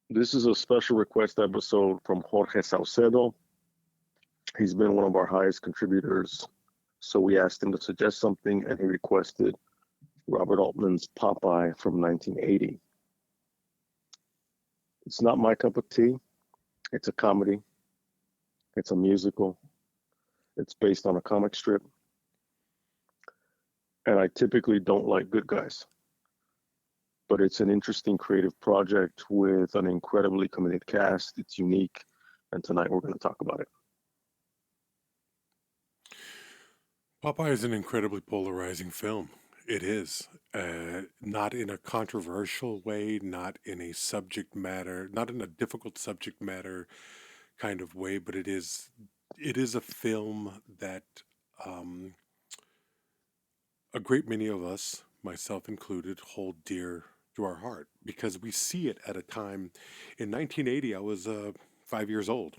This is a special request episode from Jorge Saucedo. He's been one of our highest contributors. So we asked him to suggest something, and he requested Robert Altman's Popeye from 1980. It's not my cup of tea. It's a comedy. It's a musical. It's based on a comic strip. And I typically don't like good guys. But it's an interesting creative project with an incredibly committed cast. It's unique. And tonight we're going to talk about it. Popeye is an incredibly polarizing film. It is. Not in a controversial way, not in a subject matter, not in a difficult subject matter kind of way, but it is a film that um, a great many of us, myself included, hold dear to our heart because we see it at a time. In 1980, I was 5 years old.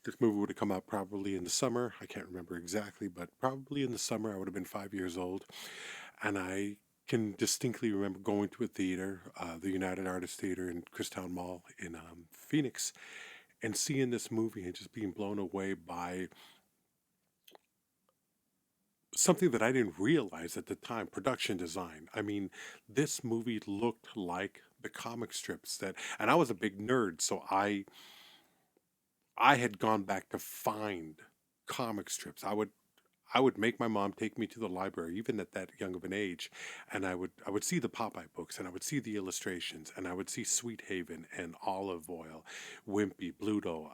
This movie would have come out probably in the summer. I can't remember exactly, but probably in the summer, I would have been 5 years old. And I can distinctly remember going to a theater, the United Artists Theater in Christown Mall in Phoenix, and seeing this movie and just being blown away by something that I didn't realize at the time, production design. I mean, this movie looked like the comic strips and I was a big nerd, so I had gone back to find comic strips. I would make my mom take me to the library, even at that young of an age, and I would see the Popeye books, and I would see the illustrations, and I would see Sweet Haven and Olive Oyl, Wimpy, Bluto.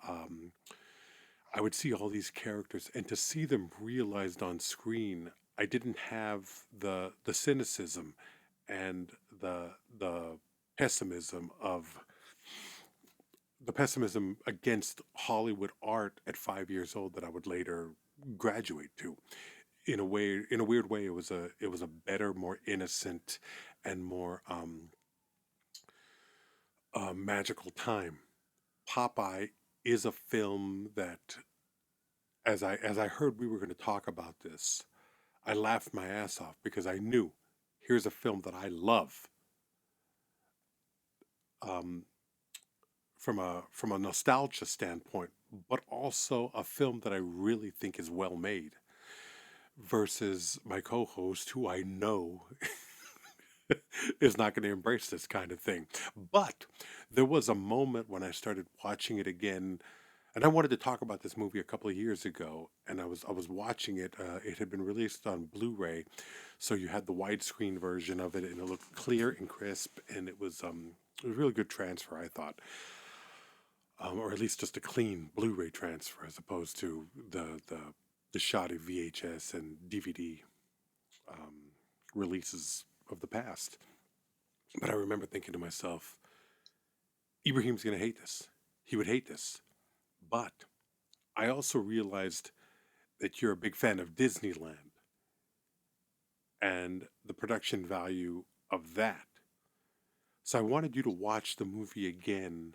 I would see all these characters, and to see them realized on screen, I didn't have the cynicism and the pessimism of the pessimism against Hollywood art at 5 years old that I would later graduate to. In a weird way, it was a better, more innocent, and more magical time. Popeye is a film that, as I heard we were going to talk about this, I laughed my ass off because I knew here's a film that I love. Um, from a nostalgia standpoint, but also a film that I really think is well made. Versus my co-host, who I know is not going to embrace this kind of thing. But there was a moment when I started watching it again, and I wanted to talk about this movie a couple of years ago, and I was watching it. It had been released on Blu-ray, so you had the widescreen version of it, and it looked clear and crisp, and it was a really good transfer, I thought, or at least just a clean Blu-ray transfer as opposed to the shoddy VHS and DVD um, releases of the past. But I remember thinking to myself, Ibrahim's going to hate this. He would hate this. But I also realized that you're a big fan of Disneyland and the production value of that. So I wanted you to watch the movie again,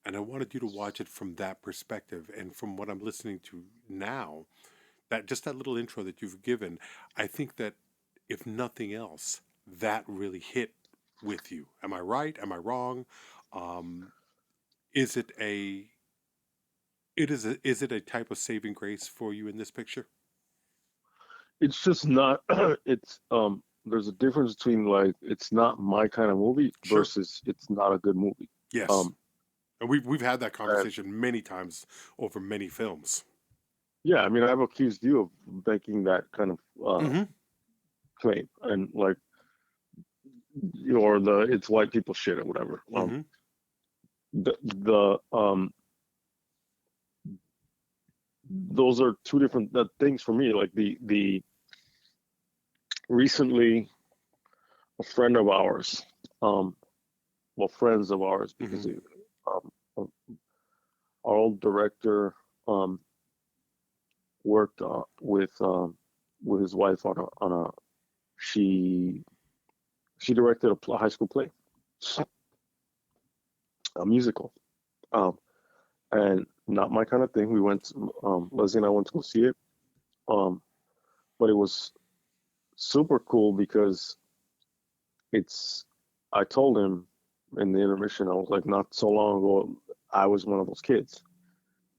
and I wanted you to watch it from that perspective. And from what I'm listening to now, that little intro that you've given, I think that if nothing else, that really hit with you. Am I right? Am I wrong? Um, is it a is it a type of saving grace for you in this picture? It's just not, there's a difference between like, it's not my kind of movie Sure. versus it's not a good movie. Yes. Um, And we've had that and conversation many times over many films. yeah, I mean, I've accused you of making that kind of Mm-hmm. claim and like, or it's white people shit or whatever. Mm-hmm. The those are two different things for me. Like the recently a friend of ours, um, well, friends of ours, because Mm-hmm. our old director um, worked with his wife on a she she directed a high school play, a musical, um, and not my kind of thing. Leslie and I went to go see it, um, but it was super cool because it's. I told him in the intermission. I was like, not so long ago, I was one of those kids.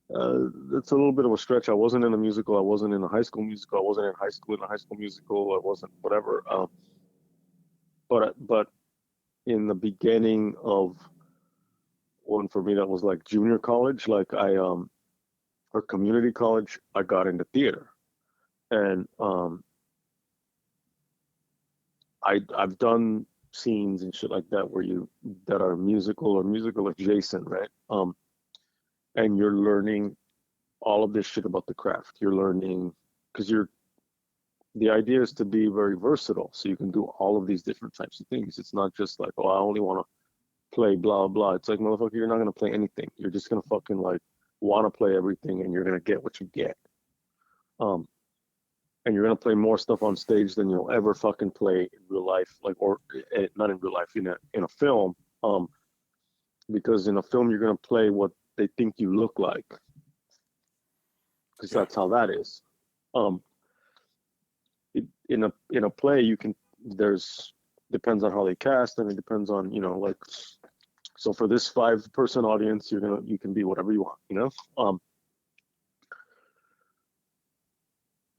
It's a little bit of a stretch. I wasn't in a musical. I wasn't in a high school musical. I wasn't in high school in a high school musical. I wasn't whatever. But in the beginning of one for me that was like junior college, like or community college, I got into theater, and I've done scenes and shit like that where that are musical or musical adjacent, right? And you're learning all of this shit about the craft. You're learning because the idea is to be very versatile, so you can do all of these different types of things. It's not just like, oh, I only want to play blah blah. It's like, motherfucker, you're not gonna play anything. You're just gonna fucking like want to play everything, and you're gonna get what you get. Um, and you're gonna play more stuff on stage than you'll ever fucking play in real life, like or not in real life, in a film. Because in a film you're gonna play what they think you look like, because Yeah. that's how that is. Um, in a play you can depends on how they cast, and it depends on like, so for this 5-person audience you can be whatever you want.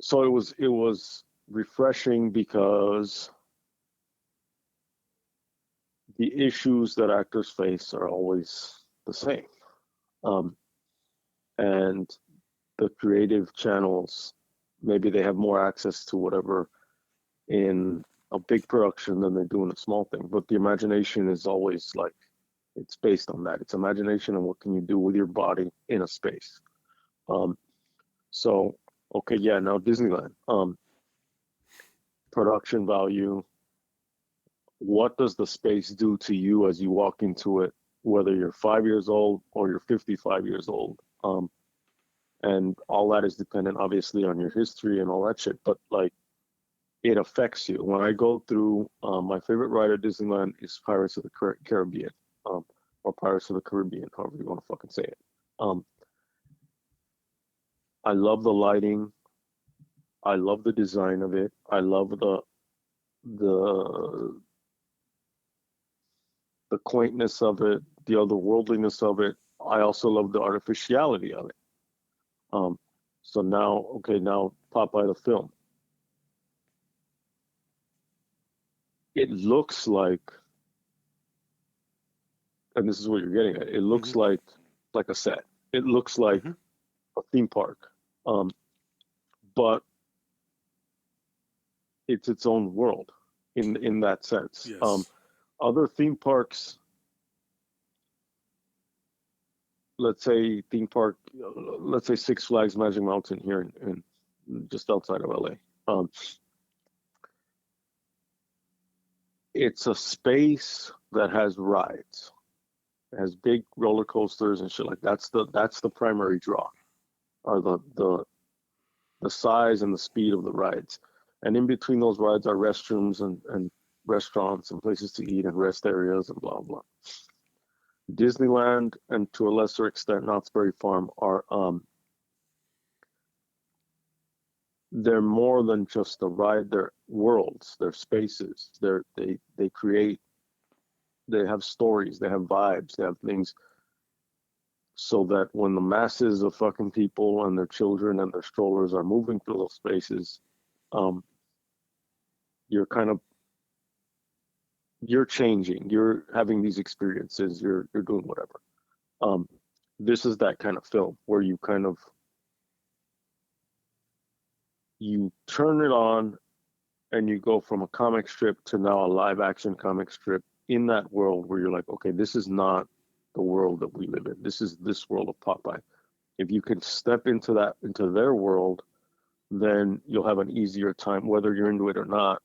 So it was refreshing because the issues that actors face are always the same, and the creative channels, maybe they have more access to whatever in a big production than they do in a small thing, but the imagination is always like, it's based on that. It's imagination and what can you do with your body in a space. So okay, yeah, now Disneyland, production value, what does the space do to you as you walk into it, whether you're 5 years old or you're 55 years old? And all that is dependent, obviously, on your history and all that shit. But like, it affects you. When I go through, my favorite ride at Disneyland is Pirates of the Caribbean, or Pirates of the Caribbean, however you want to fucking say it. Um, I love the lighting. I love the design of it. I love the the quaintness of it, the otherworldliness of it. I also love the artificiality of it. Um, so now Popeye the film. It looks like, and this is what you're getting at. It looks Mm-hmm. like a set. It looks like Mm-hmm. a theme park, um, but it's its own world in that sense. Yes. Other theme parks, let's say Six Flags Magic Mountain here in just outside of LA. It's a space that has rides. It has big roller coasters and shit, like that's the primary draw, are the size and the speed of the rides. And in between those rides are restrooms and restaurants and places to eat and rest areas and blah blah. Disneyland, and to a lesser extent Knott's Berry Farm, are they're more than just a ride. They're worlds. They're spaces. They create. They have stories. They have vibes. They have things, so that when the masses of fucking people and their children and their strollers are moving through those spaces, um, you're kind of you're changing. You're having these experiences. You're doing whatever. Um, this is that kind of film where you turn it on and you go from a comic strip to now a live action comic strip in that world where you're like, okay, this is not the world that we live in. This is this world of Popeye. If you can step into their world, then you'll have an easier time, whether you're into it or not,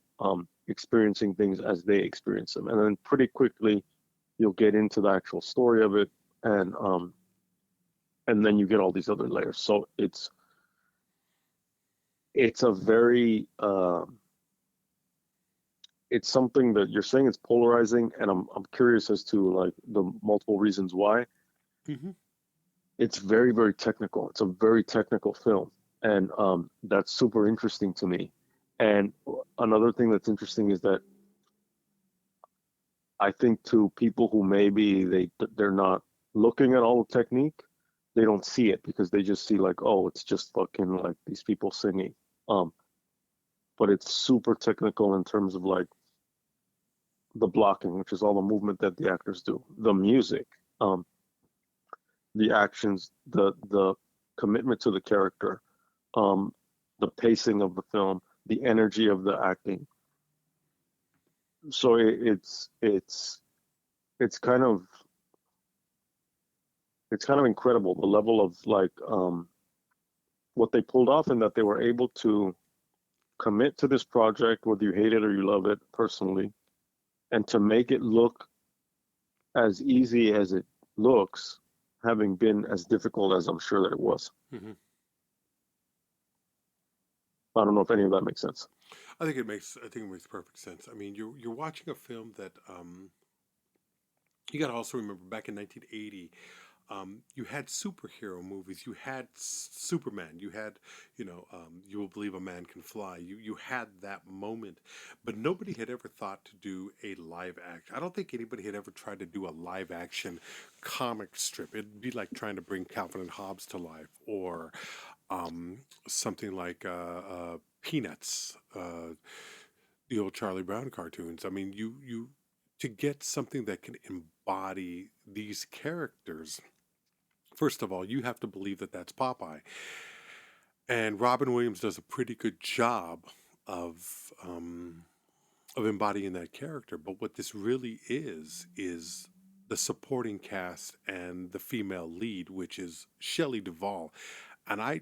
experiencing things as they experience them. And then pretty quickly, you'll get into the actual story of it, and then you get all these other layers. So it's a very it's something that you're saying it's polarizing, and I'm curious as to like the multiple reasons why. Mm-hmm. It's very, very technical. It's a very technical film, and that's super interesting to me. And another thing that's interesting is that I think to people who maybe they're not looking at all the technique, they don't see it because they just see like, oh, it's just fucking like these people singing. Um, but it's super technical in terms of like the blocking, which is all the movement that the actors do, the music, um, the actions, the commitment to the character, um, the pacing of the film, the energy of the acting. So it's kind of incredible the level of like what they pulled off and that they were able to commit to this project, whether you hate it or you love it personally, and to make it look as easy as it looks, having been as difficult as I'm sure that it was. Hmm. I don't know if any of that makes sense. I think it makes perfect sense. I mean, you're watching a film that you got to also remember back in 1980. You had superhero movies. You had Superman. You had, You Will Believe a Man Can Fly. You had that moment, but nobody had ever thought to do a live action. I don't think anybody had ever tried to do a live action comic strip. It'd be like trying to bring Calvin and Hobbes to life, or something like Peanuts, the old Charlie Brown cartoons. I mean, you to get something that can embody these characters. First of all, you have to believe that that's Popeye. And Robin Williams does a pretty good job of embodying that character. But what this really is the supporting cast and the female lead, which is Shelley Duvall. And I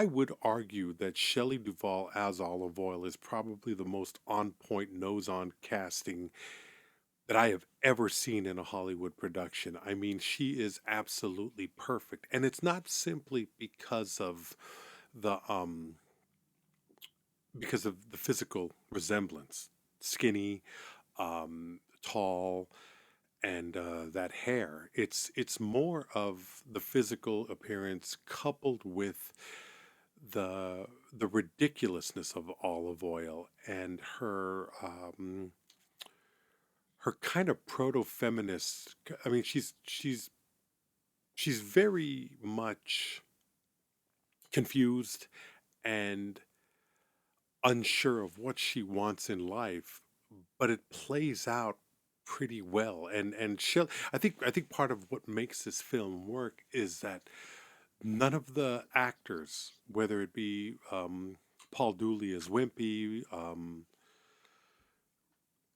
would argue that Shelley Duvall as Olive Oyl is probably the most on point, nose on casting that I have ever seen in a Hollywood production. I mean, she is absolutely perfect. And it's not simply the because of the physical resemblance. Skinny, tall, and that hair. It's more of the physical appearance coupled with the ridiculousness of Olive Oyl and her kind of proto-feminist. I mean, she's very much confused and unsure of what she wants in life, but it plays out pretty well. And I think part of what makes this film work is that none of the actors, whether it be Paul Dooley as Wimpy,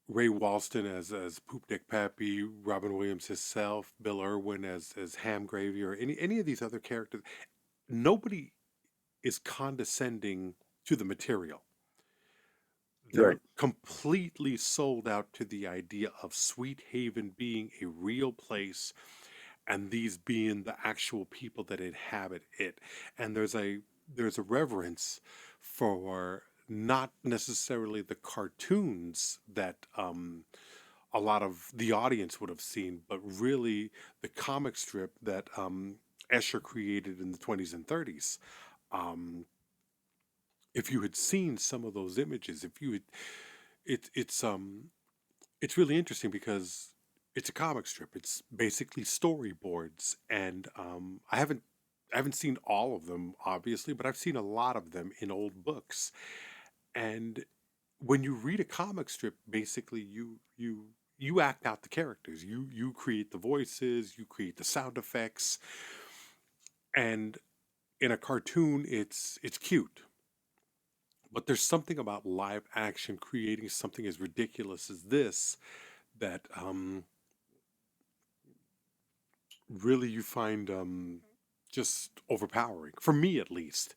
Ray Walston as Poopdeck Pappy, Robin Williams himself, Bill Irwin as Ham Gravy, or any of these other characters, nobody is condescending to the material. Right. They're completely sold out to the idea of Sweet Haven being a real place and these being the actual people that inhabit it. And there's a reverence for not necessarily the cartoons that a lot of the audience would have seen, but really the comic strip that Escher created in the 20s and 30s. Um, if you had seen some of those images, if you had, it, it's really interesting because it's a comic strip. It's basically storyboards, and I haven't seen all of them obviously, but I've seen a lot of them in old books. And when you read a comic strip, basically you act out the characters. You create the voices, you create the sound effects, and in a cartoon, it's cute. But there's something about live action creating something as ridiculous as this that really you find just overpowering, for me at least.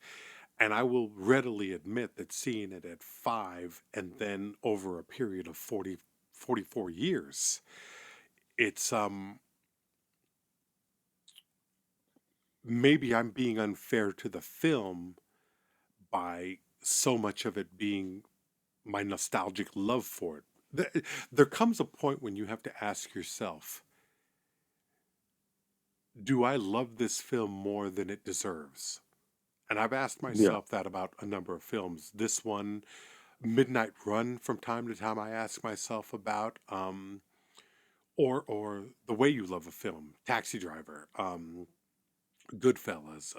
And I will readily admit that seeing it at 5 and then over a period of 44 years, it's maybe I'm being unfair to the film by so much of it being my nostalgic love for it. There comes a point when you have to ask yourself, do I love this film more than it deserves? And I've asked Yeah. myself that about a number of films. This one, Midnight Run, from time to time, I ask myself about. or The Way You Love a Film, Taxi Driver, Goodfellas,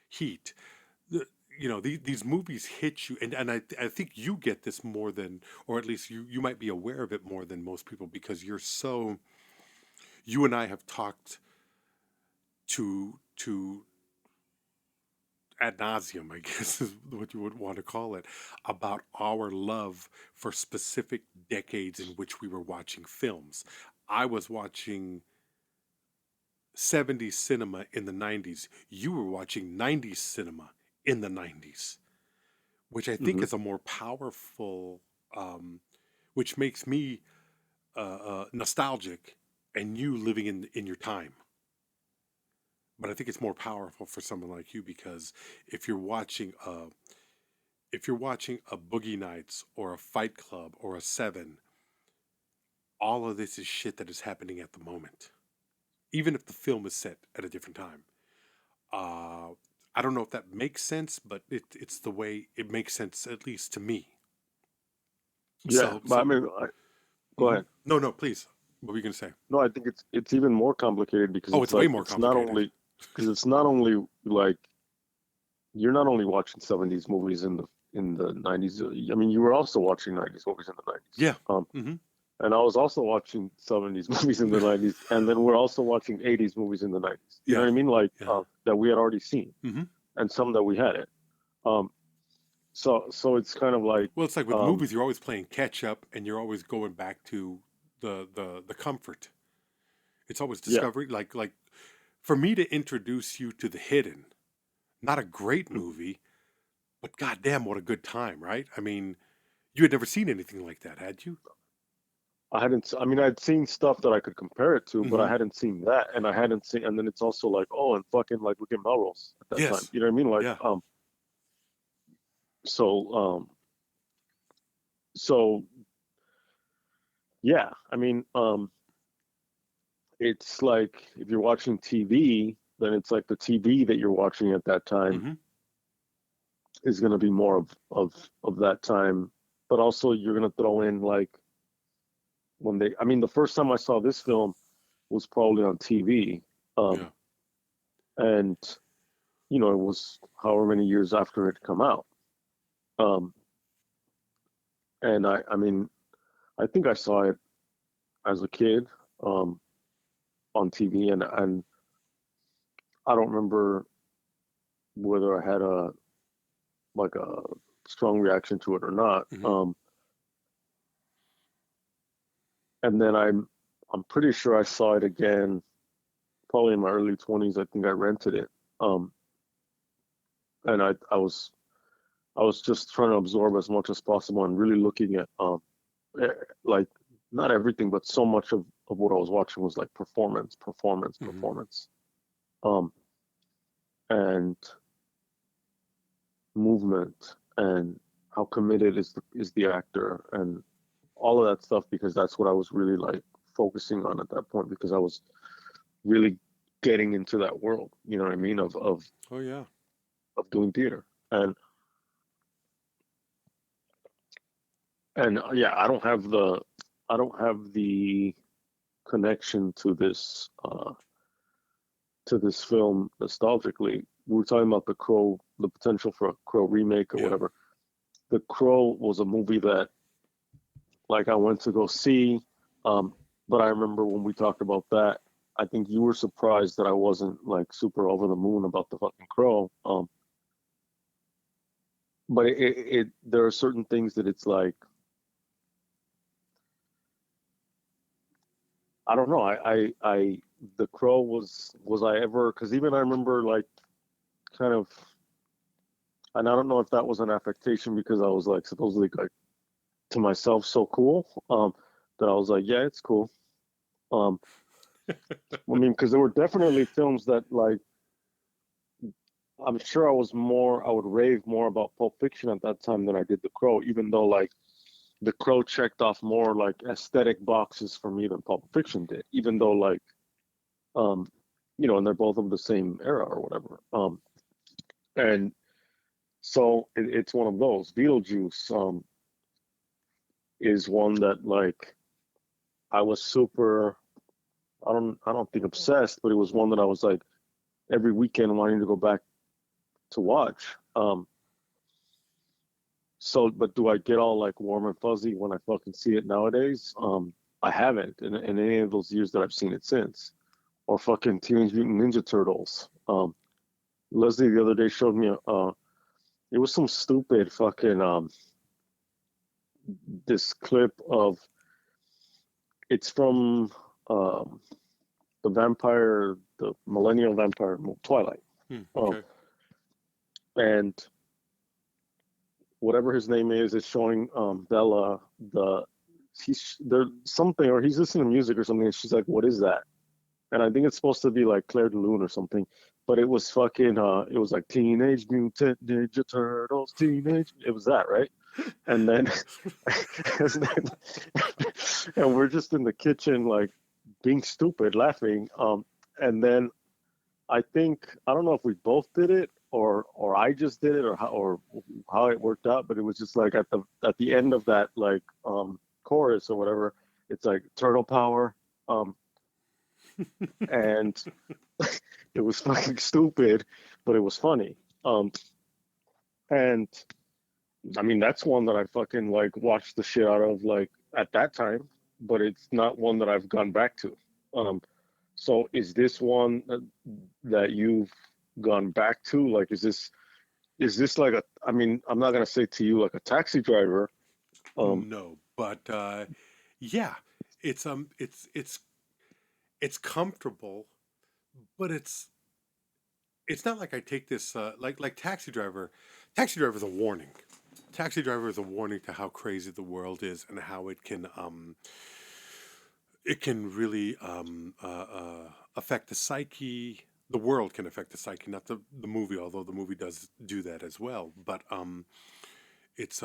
Heat. The, these movies hit you, and I think you get this more than, or at least you might be aware of it more than most people, because you and I have talked to ad nauseum, I guess is what you would want to call it, about our love for specific decades in which we were watching films. I was watching 70s cinema in the 90s. You were watching 90s cinema in the 90s, which I think Hmm. is a more powerful, which makes me nostalgic, and you living in your time. But I think it's more powerful for someone like you, because if you're watching a if you're watching a Boogie Nights or a Fight Club or a Seven, all of this is shit that is happening at the moment, even if the film is set at a different time. Uh, I don't know if that makes sense, but it's the way it makes sense, at least to me. Yeah, So but I so mean, go mhm. ahead. No, no, please. What were you gonna say? No, I think it's even more complicated because Oh, it's it's way like more complicated. it's not only like you're not only watching 70s movies in the 90s. I mean, you were also watching 90s movies in the 90s. Yeah. Mm-hmm. And I was also watching 70s movies in the 90s, and then we're also watching 80s movies in the 90s. You know Yeah. what I mean? Like Yeah. that we had already seen, Mm-hmm. and some that we hadn't. Um, so it's kind of like, Well, it's like with um, movies, you're always playing catch up, and you're always going back to the comfort. It's always yeah, discovery. Like for me to introduce you to The Hidden, not a great mhm. movie, but goddamn, what a good time, right? I mean, you had never seen anything like that, had you? I hadn't. I mean, I'd seen stuff that I could compare it to, but I Mm-hmm. hadn't seen that, and I hadn't seen. And then it's also like, oh, and fucking like look at Melrose at that time. Yes. You know what I mean? Like, Yeah. so, so yeah. I mean, it's like if you're watching TV, then it's like the TV that you're watching at that time Mm-hmm. is going to be more of that time. But also, you're going to throw in like when they. I mean, the first time I saw this film was probably on TV, Yeah. and it was however many years after it come out. Um, and I mean, I think I saw it as a kid um, on TV, and I don't remember whether I had a strong reaction to it or not. Mm-hmm. And then I'm pretty sure I saw it again, probably in my early 20s. I think I rented it, um, and I was just trying to absorb as much as possible and really looking at eh, like not everything, but so much of what I was watching was like performance, performance, Mm-hmm. performance, um, and movement, and how committed is the actor, and all of that stuff, because that's what I was really like focusing on at that point, because I was really getting into that world, you know what I mean, Oh yeah. of doing theater. And yeah, I don't have the connection to this film nostalgically. We were talking about The Crow, the potential for a Crow remake or Yeah. whatever. The Crow was a movie that like I went to go see, um, but I remember when we talked about that, I think you were surprised that I wasn't like super over the moon about the fucking Crow. But there are certain things that it's like I don't know. The Crow was I ever, because even I remember like kind of, and I don't know if that was an affectation because I was like supposedly like to myself so cool, that I was like, yeah, it's cool. Um, I mean, because there were definitely films that like I'm sure I would rave more about Pulp Fiction at that time than I did The Crow, even though like The Crow checked off more like aesthetic boxes for me than Pulp Fiction did, even though like um, and they're both of the same era or whatever. And so it's one of those. Beetlejuice is one that like I was super. I don't think obsessed, but it was one that I was like every weekend wanting to go back to watch. So, but do I get all like warm and fuzzy when I fucking see it nowadays? I haven't in any of those years that I've seen it since. Or fucking Teenage Mutant Ninja Turtles. Leslie the other day showed me it was some stupid fucking this clip of it's from um the Millennial Vampire Twilight. Um, Okay. and whatever his name is showing Bella he's there something or he's listening to music or something and she's like, what is that? And I think it's supposed to be like Claire de Lune or something, but it was fucking it was like Teenage Mutant Ninja Turtles, teenage. It was that, right? And then, and we're just in the kitchen like being stupid, laughing. And then I don't know if we both did it or I just did it or how it worked out, but it was just like at the end of that like chorus or whatever, it's like turtle power. And it was fucking stupid, but it was funny. And I mean, that's one that I fucking like watched the shit out of like at that time, but it's not one that I've gone back to. Um, so is this one that you've gone back to? Like, is this like a? I mean, I'm not gonna say to you like a taxi driver. Um, No, but yeah, it's comfortable, but it's not like I take this like Taxi Driver. Taxi Driver is a warning. Taxi Driver is a warning to how crazy the world is and how it can really affect the psyche. The world can affect the psyche, not the movie, although the movie does do that as well. But it's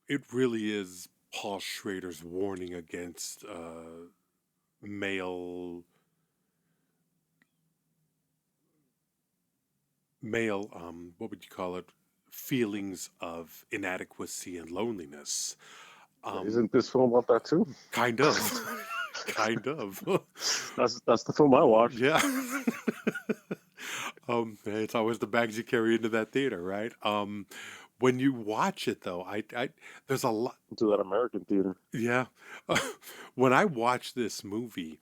it really is Paul Schrader's warning against male what would you call it, feelings of inadequacy and loneliness. um isn't this film about that too? Kind of. Kind of. That's the film I watched. Yeah. It's always the bags you carry into that theater, right? When you watch it though, I there's a lot. To that American theater. Yeah. When I watch this movie,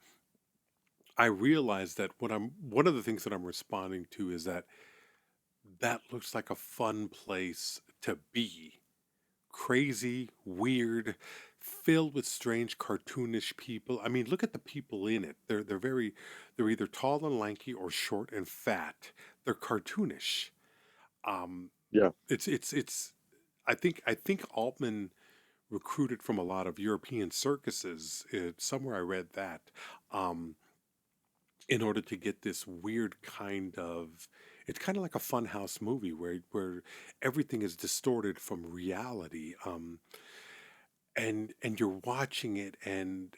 I realize that one of the things that I'm responding to is that that looks like a fun place to be. Crazy, weird, filled with strange cartoonish people. I mean, look at the people in it. They're either tall and lanky or short and fat. They're cartoonish. Um, Yeah. it's. I think Altman recruited from a lot of European circuses. Somewhere I read that. Um, in order to get this weird kind of, it's kind of like a funhouse movie where everything is distorted from reality. And you're watching it and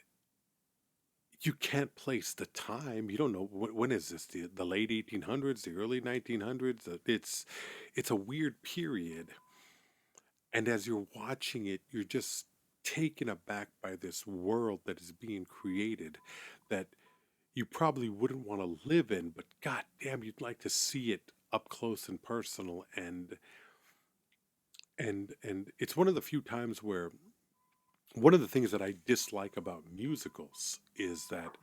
you can't place the time. You don't know when is this, the late 1800s, the early 1900s. It's a weird period, and as you're watching it, you're just taken aback by this world that is being created that you probably wouldn't want to live in, but god damn, you'd like to see it up close and personal. And it's one of the few times where one of the things that I dislike about musicals is that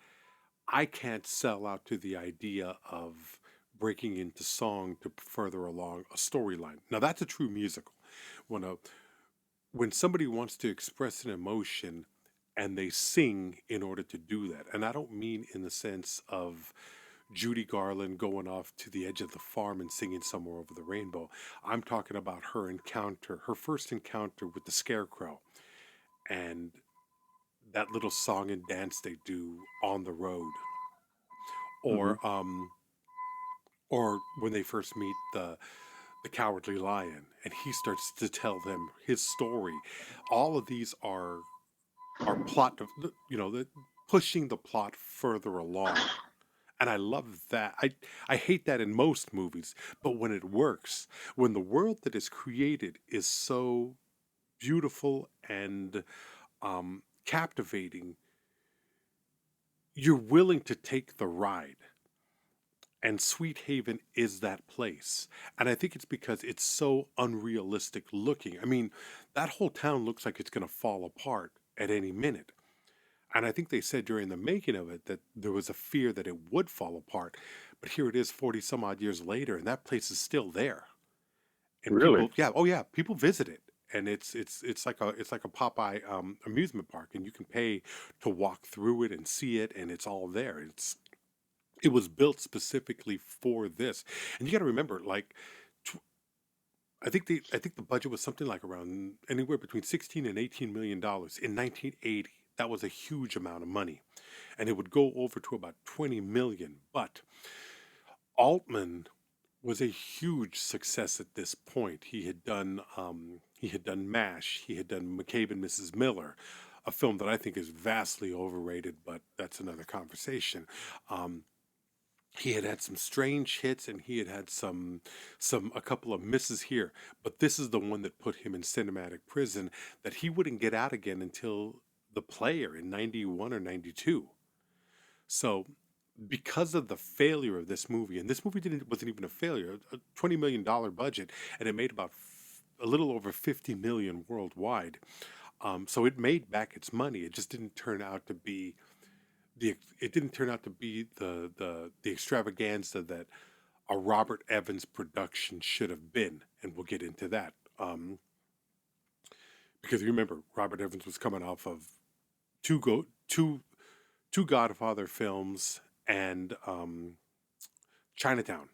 I can't sell out to the idea of breaking into song to further along a storyline. Now that's a true musical. When a when somebody wants to express an emotion and they sing in order to do that. And I don't mean in the sense of Judy Garland going off to the edge of the farm and singing Somewhere Over the Rainbow. I'm talking about her first encounter with the scarecrow and that little song and dance they do on the road. Hmm. Or when they first meet the cowardly lion and he starts to tell them his story. All of these are plot, pushing the plot further along. And I love that. I hate that in most movies, but when it works, when the world that is created is so beautiful and captivating, you're willing to take the ride. And Sweet Haven is that place. And I think it's because it's so unrealistic looking. I mean, that whole town looks like it's going to fall apart at any minute. And I think they said during the making of it that there was a fear that it would fall apart. But here it is 40 some odd years later, and that place is still there. And Really? people, yeah, oh yeah, people visit it. And it's like a Popeye amusement park, and you can pay to walk through it and see it, and it's all there. It was built specifically for this. And you got to remember, like, I think the budget was something like around anywhere between 16 and 18 million dollars in 1980. That was a huge amount of money, and it would go over to about 20 million. But Altman was a huge success at this point. He had done MASH, he had done McCabe and Mrs. Miller, a film that I think is vastly overrated, but that's another conversation. Um, he had had some strange hits, and he had had a couple of misses here, but this is the one that put him in cinematic prison, that he wouldn't get out again until The Player in 91 or 92. So because of the failure of this movie, and this movie wasn't even a failure, a $20 million budget, and it made about a little over 50 million worldwide. So it made back its money. It just didn't turn out to be the extravaganza that a Robert Evans production should have been, and we'll get into that. Because remember, Robert Evans was coming off of two go two two Godfather films and Chinatown.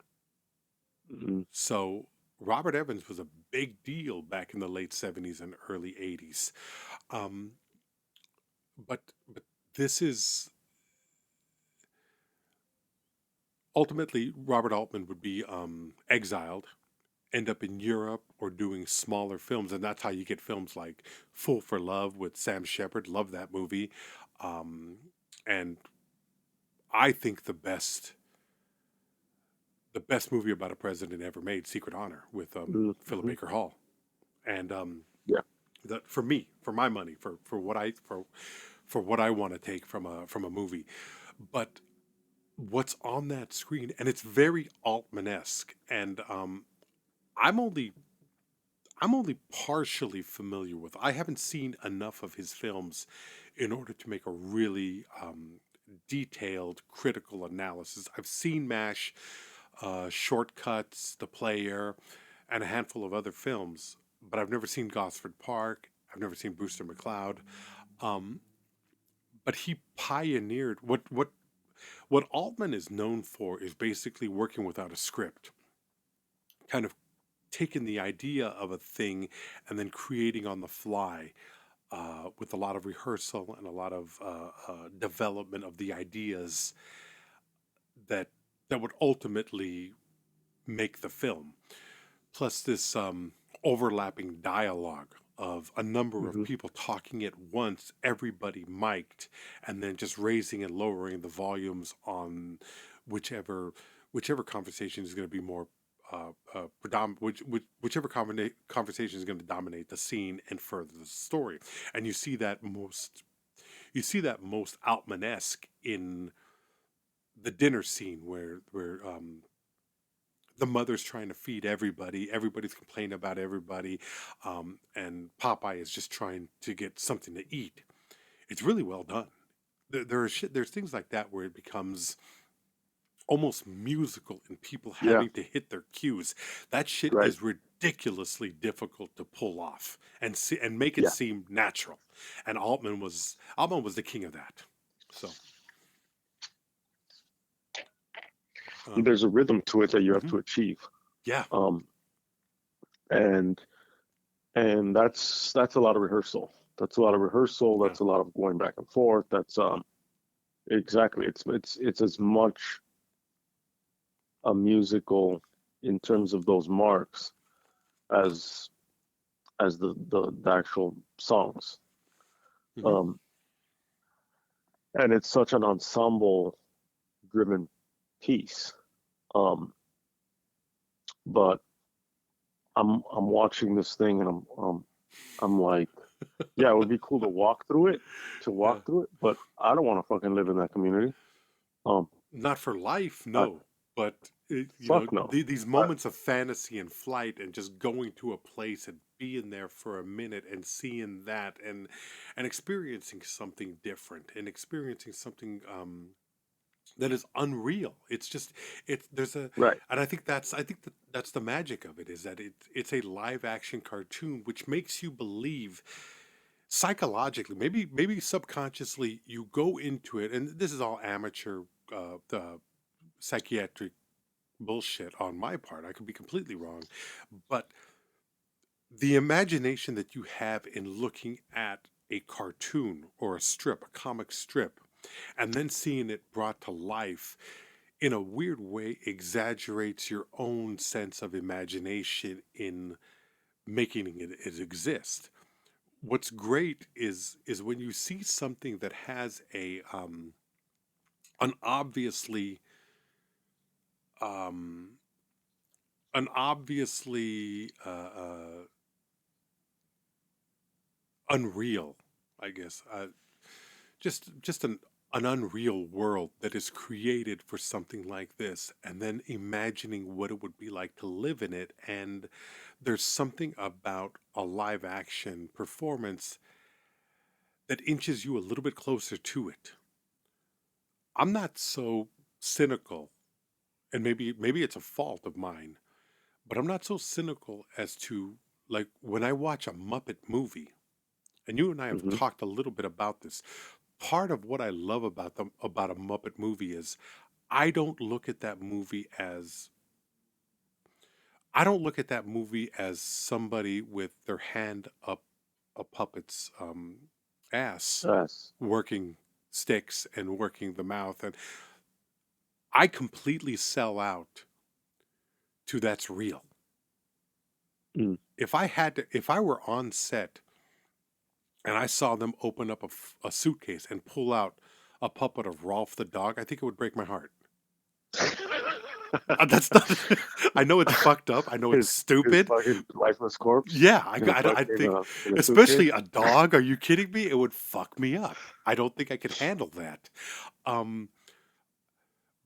Mm-hmm. So Robert Evans was a big deal back in the late 70s and early 80s. Um, but this is ultimately Robert Altman would be exiled, end up in Europe or doing smaller films, and that's how you get films like Fool for Love with Sam Shepard. Love that movie. And I think the best movie about a president ever made, Secret Honor, with Philip Mm-hmm. Baker Hall. And Yeah. that, for me, for my money, for what I want to take from a movie. But what's on that screen, and it's very Altman-esque, and I'm only partially familiar with. I haven't seen enough of his films in order to make a really detailed critical analysis. I've seen MASH, Shortcuts, The Player, and a handful of other films, but I've never seen Gosford Park. I've never seen Brewster McCloud. Um, but he pioneered what Altman is known for is basically working without a script, kind of taking the idea of a thing and then creating on the fly with a lot of rehearsal and a lot of development of the ideas that would ultimately make the film. Plus this overlapping dialogue of a number of Mm-hmm. people talking at once, everybody mic'd, and then just raising and lowering the volumes on whichever conversation is going to be more predominant, whichever conversation is going to dominate the scene and further the story. And you see that most Altman-esque in the dinner scene where the mother's trying to feed everybody, everybody's complaining about everybody, and Popeye is just trying to get something to eat. It's really well done. There's things like that where it becomes almost musical and people Yeah. having to hit their cues. That shit Right. is ridiculously difficult to pull off and make it Yeah. seem natural. And Altman was the king of that. So There's a rhythm to it that you have mhm. to achieve. Yeah, Um, and that's a lot of rehearsal. That's a lot of rehearsal. yeah, That's a lot of going back and forth. That's exactly. It's as much a musical in terms of those marks as the actual songs. hmm Um, and it's such an ensemble driven piece. Um, but I'm watching this thing and I'm like, Yeah, it would be cool to walk through it, Yeah. but I don't want to fucking live in that community. Um, Not for life, I, no. But fuck no. these I, moments of fantasy and flight, and just going to a place and being there for a minute and seeing that, and experiencing something different, and experiencing something that is unreal. It's just there's a right. and I think that that's the magic of it, is that it's a live action cartoon which makes you believe psychologically, maybe subconsciously, you go into it, and this is all amateur psychiatric bullshit on my part. I could be completely wrong, but the imagination that you have in looking at a cartoon or a comic strip, and then seeing it brought to life in a weird way exaggerates your own sense of imagination in making it exist. What's great is when you see something that has a an obviously um, an obviously unreal, I guess, just an unreal world that is created for something like this, and then imagining what it would be like to live in it. And there's something about a live action performance that inches you a little bit closer to it. I'm not so cynical, and maybe it's a fault of mine, but I'm not so cynical as to, like, when I watch a Muppet movie, and you and I have Hmm. talked a little bit about this. Part of what I love about a Muppet movie is I don't look at that movie as I don't look at that movie as somebody with their hand up a puppet's ass, Yes. working sticks and working the mouth, and I completely sell out to that's real. Mm. If I were on set and I saw them open up a suitcase and pull out a puppet of Rolf the dog, I think it would break my heart. That's not. I know it's fucked up. I know it's His stupid. fucking lifeless corpse Yeah, in a I fucking think, in a especially suitcase. a dog. Are you kidding me? It would fuck me up. I don't think I could handle that. Um,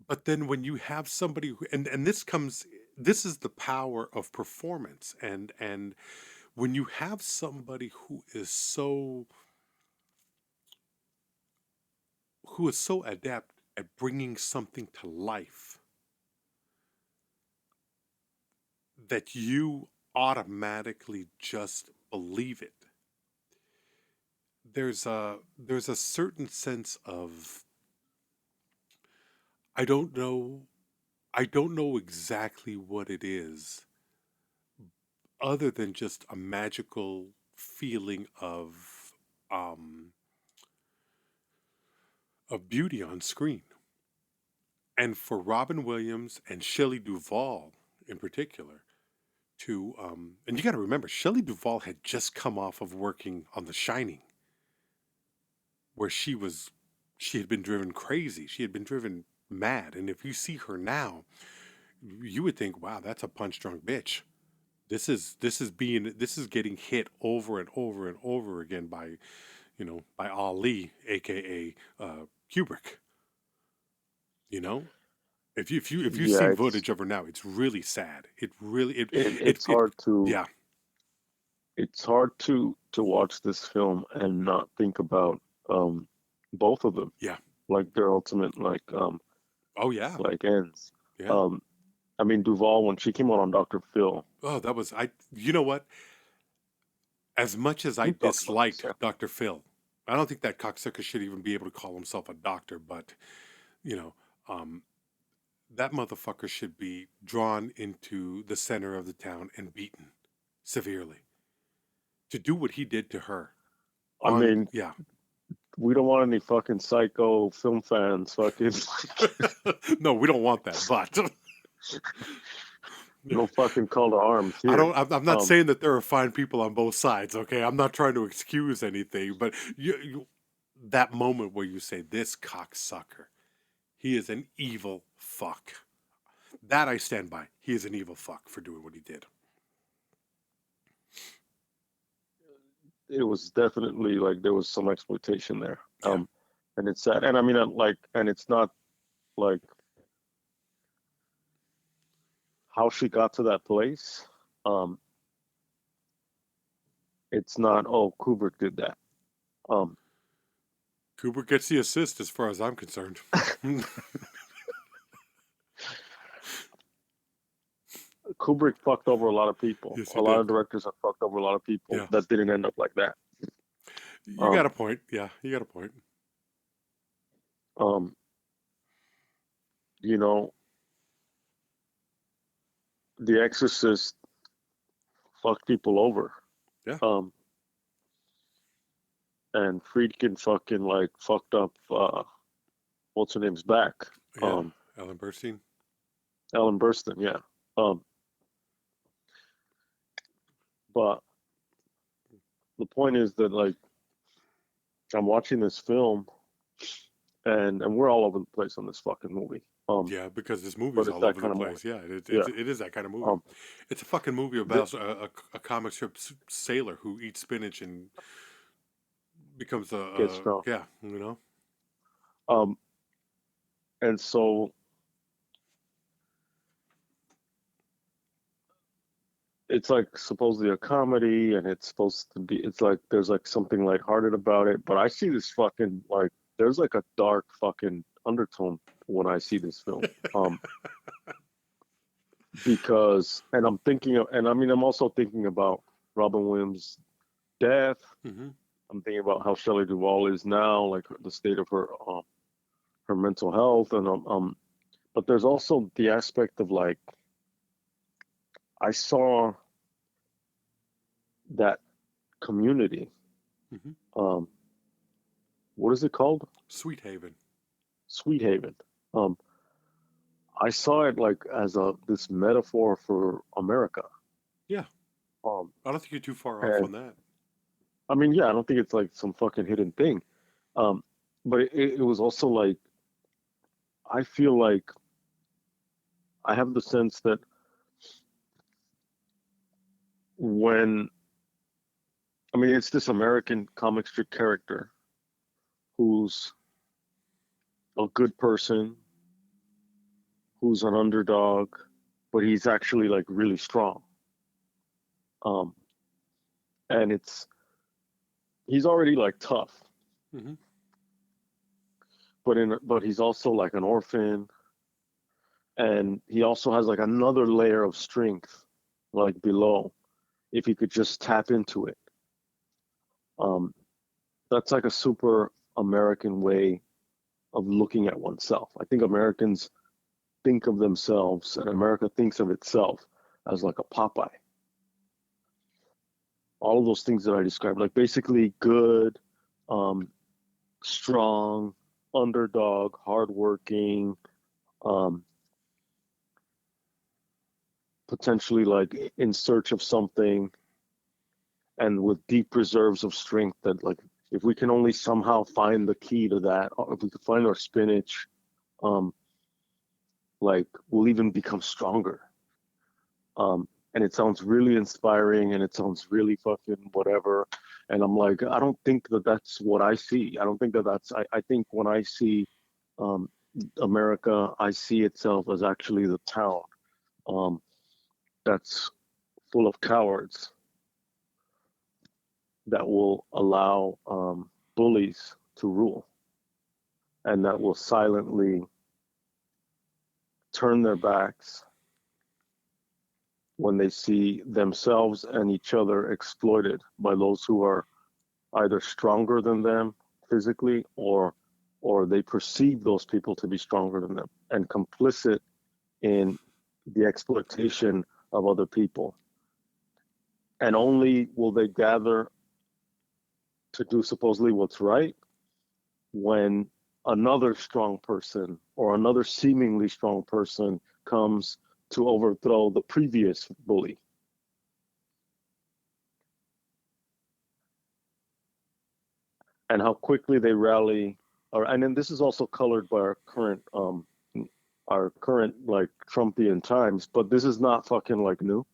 but then when you have somebody who, and this is the power of performance, and when you have somebody who is so adept at bringing something to life that you automatically just believe it. There's a certain sense of I don't know I don't know exactly what it is, other than just a magical feeling um of beauty on screen. And for Robin Williams and Shelley Duvall in particular to and you got to remember, Shelley Duvall had just come off of working on The Shining, where she had been driven crazy. She had been driven mad. And if you see her now, you would think, wow, that's a punch drunk bitch. This is getting hit over and over and over again by, by Ali, aka Kubrick. You know, if you Yeah, see footage of her now, it's really sad. It really it's hard to yeah. watch this film and not think about um both of them, Yeah. like their ultimate Oh yeah. like ends. Yeah. Um, I mean Duvall when she came out on Dr. Phil. Oh, that was I. You know what? As much as I We talked about this, disliked yeah. Dr. Phil, I don't think that cocksucker should even be able to call himself a doctor, but, you know, um, that motherfucker should be drawn into the center of the town and beaten severely to do what he did to her. I mean, Yeah. we don't want any fucking psycho film fans fucking No, we don't want that, but no fucking call to arms I here. don't. I'm not Um, saying that there are fine people on both sides. Okay, I'm not trying to excuse anything, but that moment where you say this cocksucker, he is an evil fuck. That I stand by. He is an evil fuck for doing what he did. it was definitely like there was some exploitation there. Yeah. And it's sad. And I mean, and it's not like how she got to that place. Um, it's not, oh, Kubrick did that. Kubrick gets the assist as far as I'm concerned. Kubrick fucked over a lot of people. Yes, A he lot did. of directors have fucked over a lot of people Yeah. that didn't end up like that. You got a point. Yeah, you got a point. You know, The Exorcist fucked people over. Yeah. And Friedkin fucking like fucked up what's her name's back. Yeah. Ellen Burstyn. Ellen Burstyn, yeah. But the point is that like I'm watching this film and we're all over the place on this fucking movie. Yeah, because this movie's all over the place. Yeah, it is that kind of movie. It's a fucking movie about a comic strip sailor who eats spinach and becomes gets strong. Yeah, you know. And so it's like supposedly a comedy, and it's supposed to be. It's like there's like something lighthearted about it, but I see this fucking like there's like a dark fucking undertone when I see this film. Because, and I'm thinking of, and I mean, I'm also thinking about Robin Williams' death. Mm-hmm. I'm thinking about how Shelley Duvall is now, like the state of her mental health, and but there's also the aspect of like I saw that community. Mm-hmm. What is it called? Sweet Haven. Sweet Haven. I saw it like as this metaphor for America. Yeah. I don't think you're too far off on that. I mean, yeah, I don't think it's like some fucking hidden thing. But it was also like, I feel like I have the sense that it's this American comic strip character who's a good person, who's an underdog, but he's actually like really strong. And he's already like tough. Mm-hmm. But he's also like an orphan, and he also has like another layer of strength like below if he could just tap into it. That's like a super American way of looking at oneself. I think Americans think of themselves, and America thinks of itself as like a Popeye. All of those things that I described, like basically good, strong, underdog, hardworking, potentially like in search of something, and with deep reserves of strength that like if we can only somehow find the key to that, or if we could find our spinach, like we'll even become stronger. And it sounds really inspiring, and it sounds really fucking whatever. And I'm like, I don't think that that's what I see. I don't think that I think when I see America, I see itself as actually the town that's full of cowards that will allow bullies to rule, and that will silently turn their backs when they see themselves and each other exploited by those who are either stronger than them physically, or they perceive those people to be stronger than them and complicit in the exploitation of other people. And only will they gather to do supposedly what's right when another strong person or another seemingly strong person comes to overthrow the previous bully. And how quickly they rally, and then this is also colored by our current like Trumpian times, but this is not fucking like new.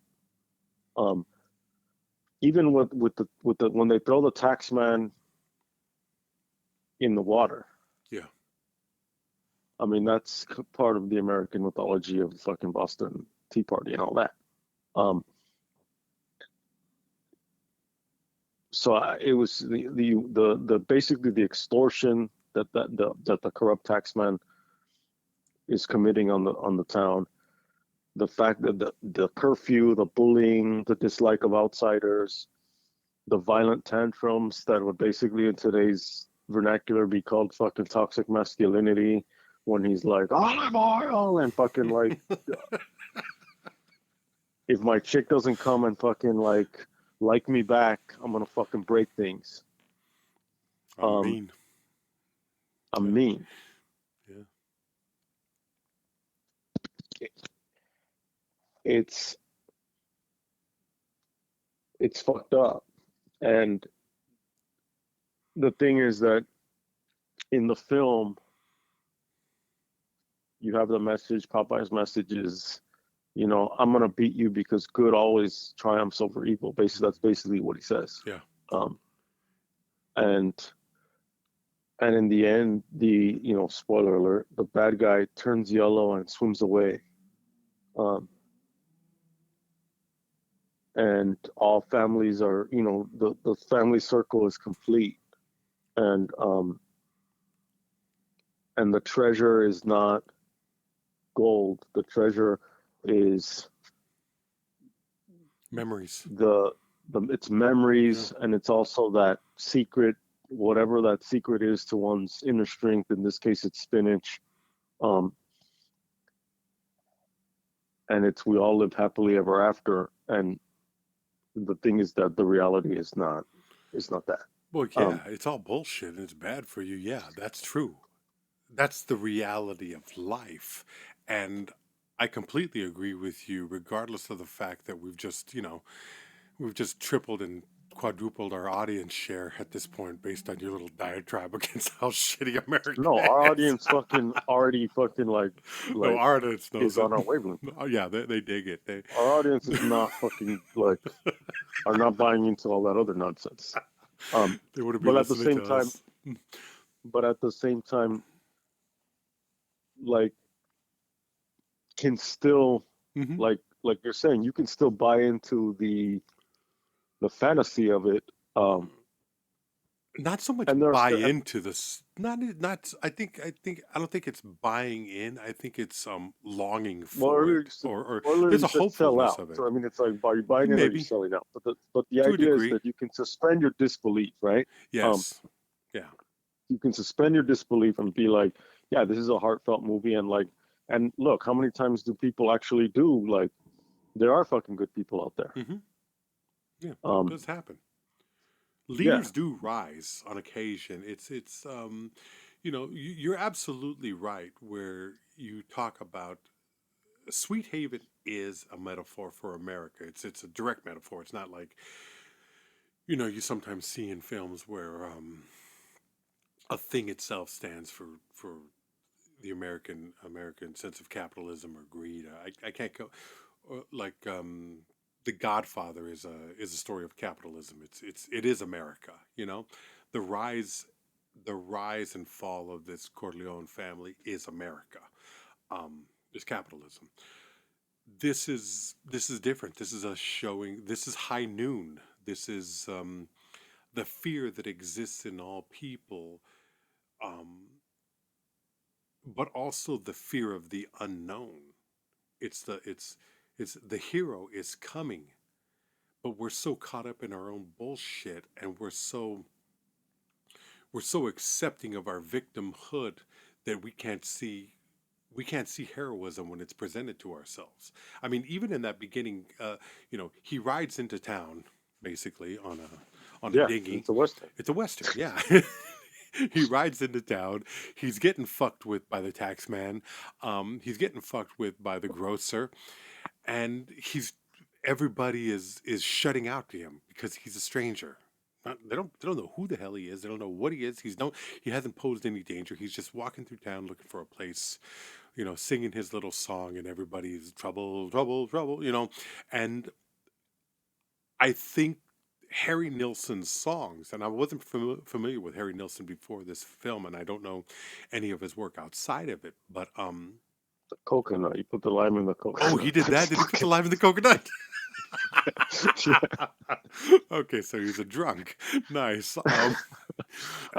even with the when they throw the tax man in the water. Yeah. I mean, that's part of the American mythology of the fucking Boston Tea Party and all that. Um, so it was the basically the extortion that the corrupt taxman is committing on the town. The fact that the curfew, the bullying, the dislike of outsiders, the violent tantrums that would basically in today's vernacular be called fucking toxic masculinity, when he's like Olive Oyl and fucking like if my chick doesn't come and fucking like me back, I'm gonna fucking break things. I'm mean. I'm Yeah. mean. Yeah. It's fucked up. And the thing is that in the film, you have the message, Popeye's message is, you know, I'm gonna beat you because good always triumphs over evil. Basically, that's basically what he says. Yeah. And in the end, spoiler alert, the bad guy turns yellow and swims away. And all families are, the family circle is complete. And the treasure is not gold. The treasure is memories. It's memories, yeah. And it's also that secret, whatever that secret is to one's inner strength. In this case, it's spinach. And it's we all live happily ever after. And the thing is that the reality is not that. Well, yeah, it's all bullshit and it's bad for you. Yeah, that's true. That's the reality of life. And I completely agree with you, regardless of the fact that we've just tripled and quadrupled our audience share at this point based on your little diatribe against how shitty America No, is. our audience already no, our audience knows is on our wavelength. Oh yeah, they dig it. Our audience is not fucking are not buying into all that other nonsense. They would be but at the listening same to time, us. But at the same time, can still like you're saying, you can still buy into the fantasy of it. Not so much buy into this. Not. I don't think it's buying in. I think it's longing for it, or there's a hopefulness of it. So I mean, it's like are you buying in or are you selling out? But the idea is that you can suspend your disbelief, right? Yes. Yeah. You can suspend your disbelief and be like, yeah, this is a heartfelt movie, and look, how many times do people actually do there are fucking good people out there. Mm-hmm. Yeah, it does happen. Leaders do rise on occasion. It's you're absolutely right where you talk about Sweet Haven is a metaphor for America. It's a direct metaphor. It's not like you sometimes see in films where a thing itself stands for the American sense of capitalism or greed. I can't go like The Godfather is a story of capitalism. It is America. The rise and fall of this Corleone family is America. Is capitalism. This is different. This is a showing. This is High Noon. This is the fear that exists in all people, but also the fear of the unknown. It's the hero is coming, but we're so caught up in our own bullshit, and we're so accepting of our victimhood that we can't see heroism when it's presented to ourselves. I mean, even in that beginning, he rides into town basically on a dinghy. It's a western. It's a western, yeah. He rides into town. He's getting fucked with by the tax man. He's getting fucked with by the grocer, and everybody is shutting out to him because he's a stranger. They don't know who the hell he is. They don't know what he is. He hasn't posed any danger. He's just walking through town looking for a place, singing his little song, and everybody's trouble, trouble, trouble, And I think Harry Nilsson's songs, and I wasn't familiar with Harry Nilsson before this film, and I don't know any of his work outside of it. But The coconut. You put the lime in the oh, coconut. he did that. Did he put the lime in the coconut? Yeah. Okay, so he's a drunk. Nice. I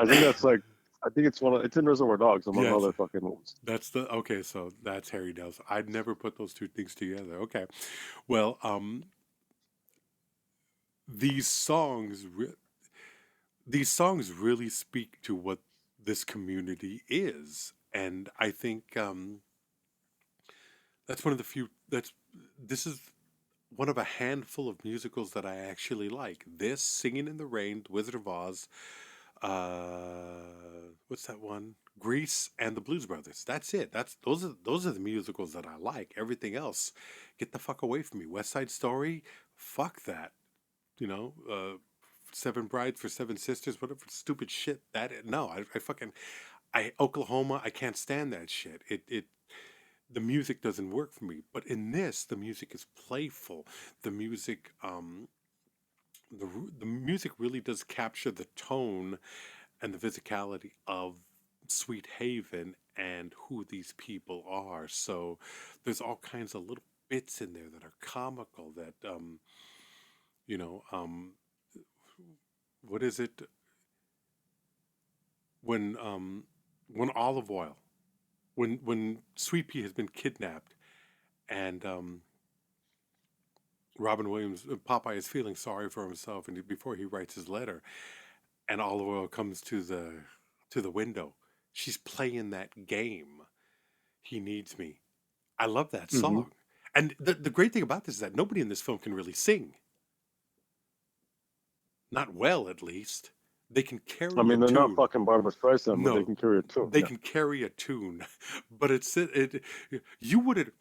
think that's like. I think it's in Reservoir Dogs among Yes. other fucking movies. That's the okay. So that's Harry Nilsson. I'd never put those two things together. Okay, well, these songs, these songs really speak to what this community is, and I think that's one of the few. This is one of a handful of musicals that I actually like. This, Singing in the Rain, The Wizard of Oz, what's that one? Grease and the Blues Brothers. That's it. Those are the musicals that I like. Everything else, get the fuck away from me. West Side Story, fuck that. You know, Seven Brides for Seven Sisters, whatever stupid shit that is. No, I fucking Oklahoma, I can't stand that shit. The music doesn't work for me. But in this, the music is playful. The music the music really does capture the tone and the physicality of Sweet Haven and who these people are. So there's all kinds of little bits in there that are comical that you know, what is it when Olive Oyl, when Sweet Pea has been kidnapped and Robin Williams, Popeye is feeling sorry for himself, and before he writes his letter, and Olive Oyl comes to the window, she's playing that game. He needs me. I love that Mm-hmm. song, and the great thing about this is that nobody in this film can really sing, not well at least. They can carry I mean, a they're not tune. fucking Barbra Streisand, but they No, can carry a tune. they Yeah. can carry a tune, but you wouldn't.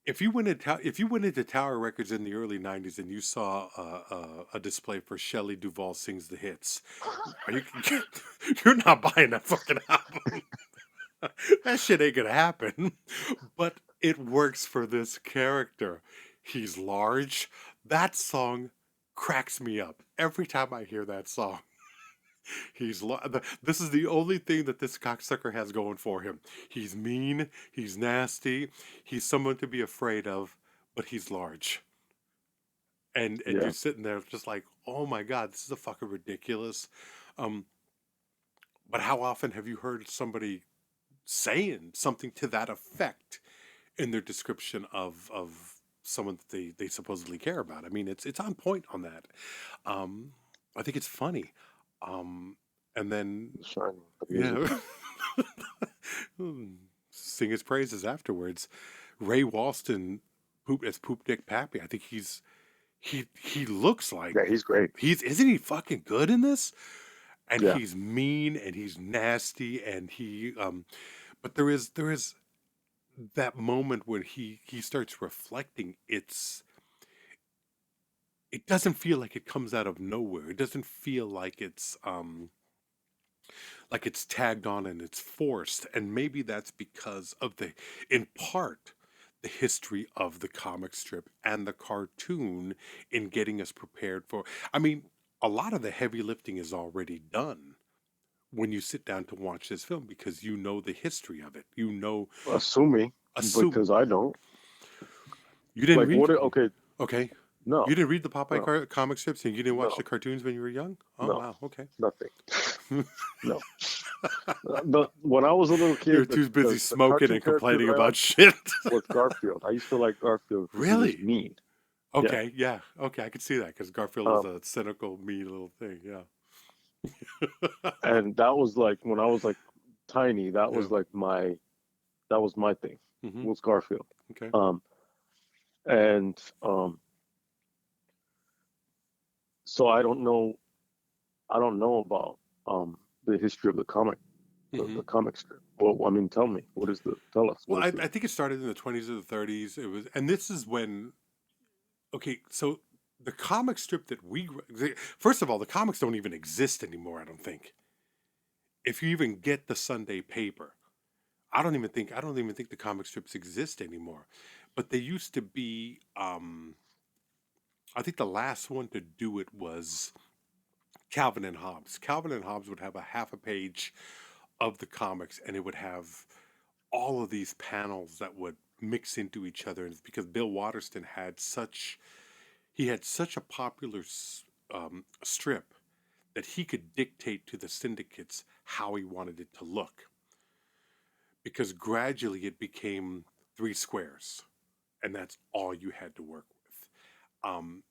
If you went into Tower Records in the early '90s and you saw a display for Shelley Duvall Sings the Hits, you're not buying that fucking album. That shit ain't gonna happen. But it works for this character. He's large. That song cracks me up every time I hear that song. This is the only thing that this cocksucker has going for him. He's mean, he's nasty, he's someone to be afraid of, but he's large. And Yeah. you're sitting there just like, oh my god, this is a fucking ridiculous. Um, but how often have you heard somebody saying something to that effect in their description of someone that they supposedly care about? I mean, it's on point on that. I think it's funny. And then Shining. The music. yeah, sing his praises afterwards. Ray Walston as Poopdeck Pappy. I think he looks like Yeah, he's great. isn't he fucking good in this? And Yeah. he's mean and he's nasty and but there is that moment when he starts reflecting. It doesn't feel like it comes out of nowhere. It doesn't feel like it's tagged on and it's forced. And maybe that's because of in part, the history of the comic strip and the cartoon in getting us prepared for. I mean, a lot of the heavy lifting is already done when you sit down to watch this film because you know the history of it. You know, Assuming, because I don't. You didn't Like, read? what? Okay. Okay. No. You didn't read the Popeye No. comic strips and you didn't watch No. the cartoons when you were young? Oh, No. wow. Okay. Nothing. No. When I was a little kid, You're too busy the smoking cartoon and complaining character about shit. was Garfield. I used to like Garfield. 'Cause he was Really? mean. Okay, yeah. Okay, I could see that because Garfield is a cynical, mean little thing. Yeah. And that was like when I was like tiny. That was Yeah. like that was my thing. Mhm. Was Garfield. Okay. So I don't know about the history of the comic, the comic strip. Well, I mean, tell us. Well, I think it started in the 20s or the 30s. And this is when, okay, so the comic strip that first of all, the comics don't even exist anymore, I don't think. If you even get the Sunday paper, I don't even think the comic strips exist anymore. But they used to be, I think the last one to do it was Calvin and Hobbes. Calvin and Hobbes would have a half a page of the comics, and it would have all of these panels that would mix into each other. And it's because Bill Watterson had such a popular strip that he could dictate to the syndicates how he wanted it to look. Because gradually it became three squares, and that's all you had to work with. Um,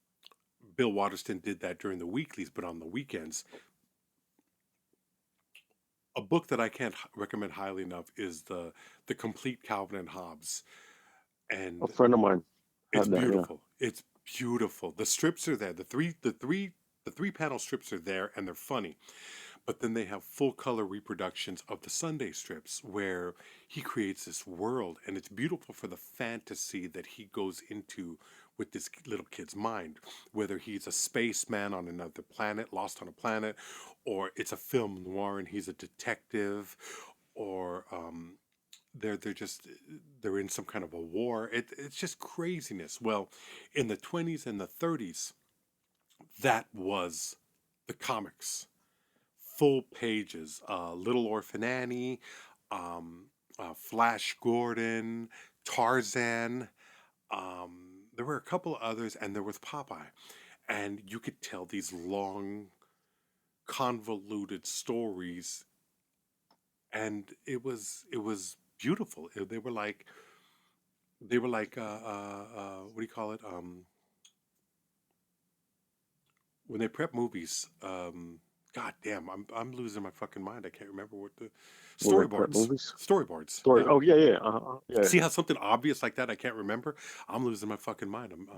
Bill Watterson did that during the weeklies, but on the weekends, a book that I can't recommend highly enough is the complete Calvin and Hobbes, A and friend of mine it's had that. Yeah. beautiful. It's beautiful. The strips are there. The three panel strips are there, and they're funny. But then they have full color reproductions of the Sunday strips where he creates this world, and it's beautiful for the fantasy that he goes into with this little kid's mind. Whether he's a spaceman on another planet, lost on a planet, or it's a film noir and he's a detective, or they're in some kind of a war. It's just craziness. Well, in the 20s and the 30s, that was the comics, full pages. Little Orphan Annie, Flash Gordon, Tarzan. There were a couple of others, and there was Popeye. And you could tell these long, convoluted stories, and it was beautiful. They were like what do you call it? When they prep movies, god damn, I'm losing my fucking mind. I can't remember what the Were they prep storyboards. movies? Storyboards. Story. Yeah. Oh yeah, yeah, yeah. See how something obvious like that I can't remember? I'm losing my fucking mind. I'm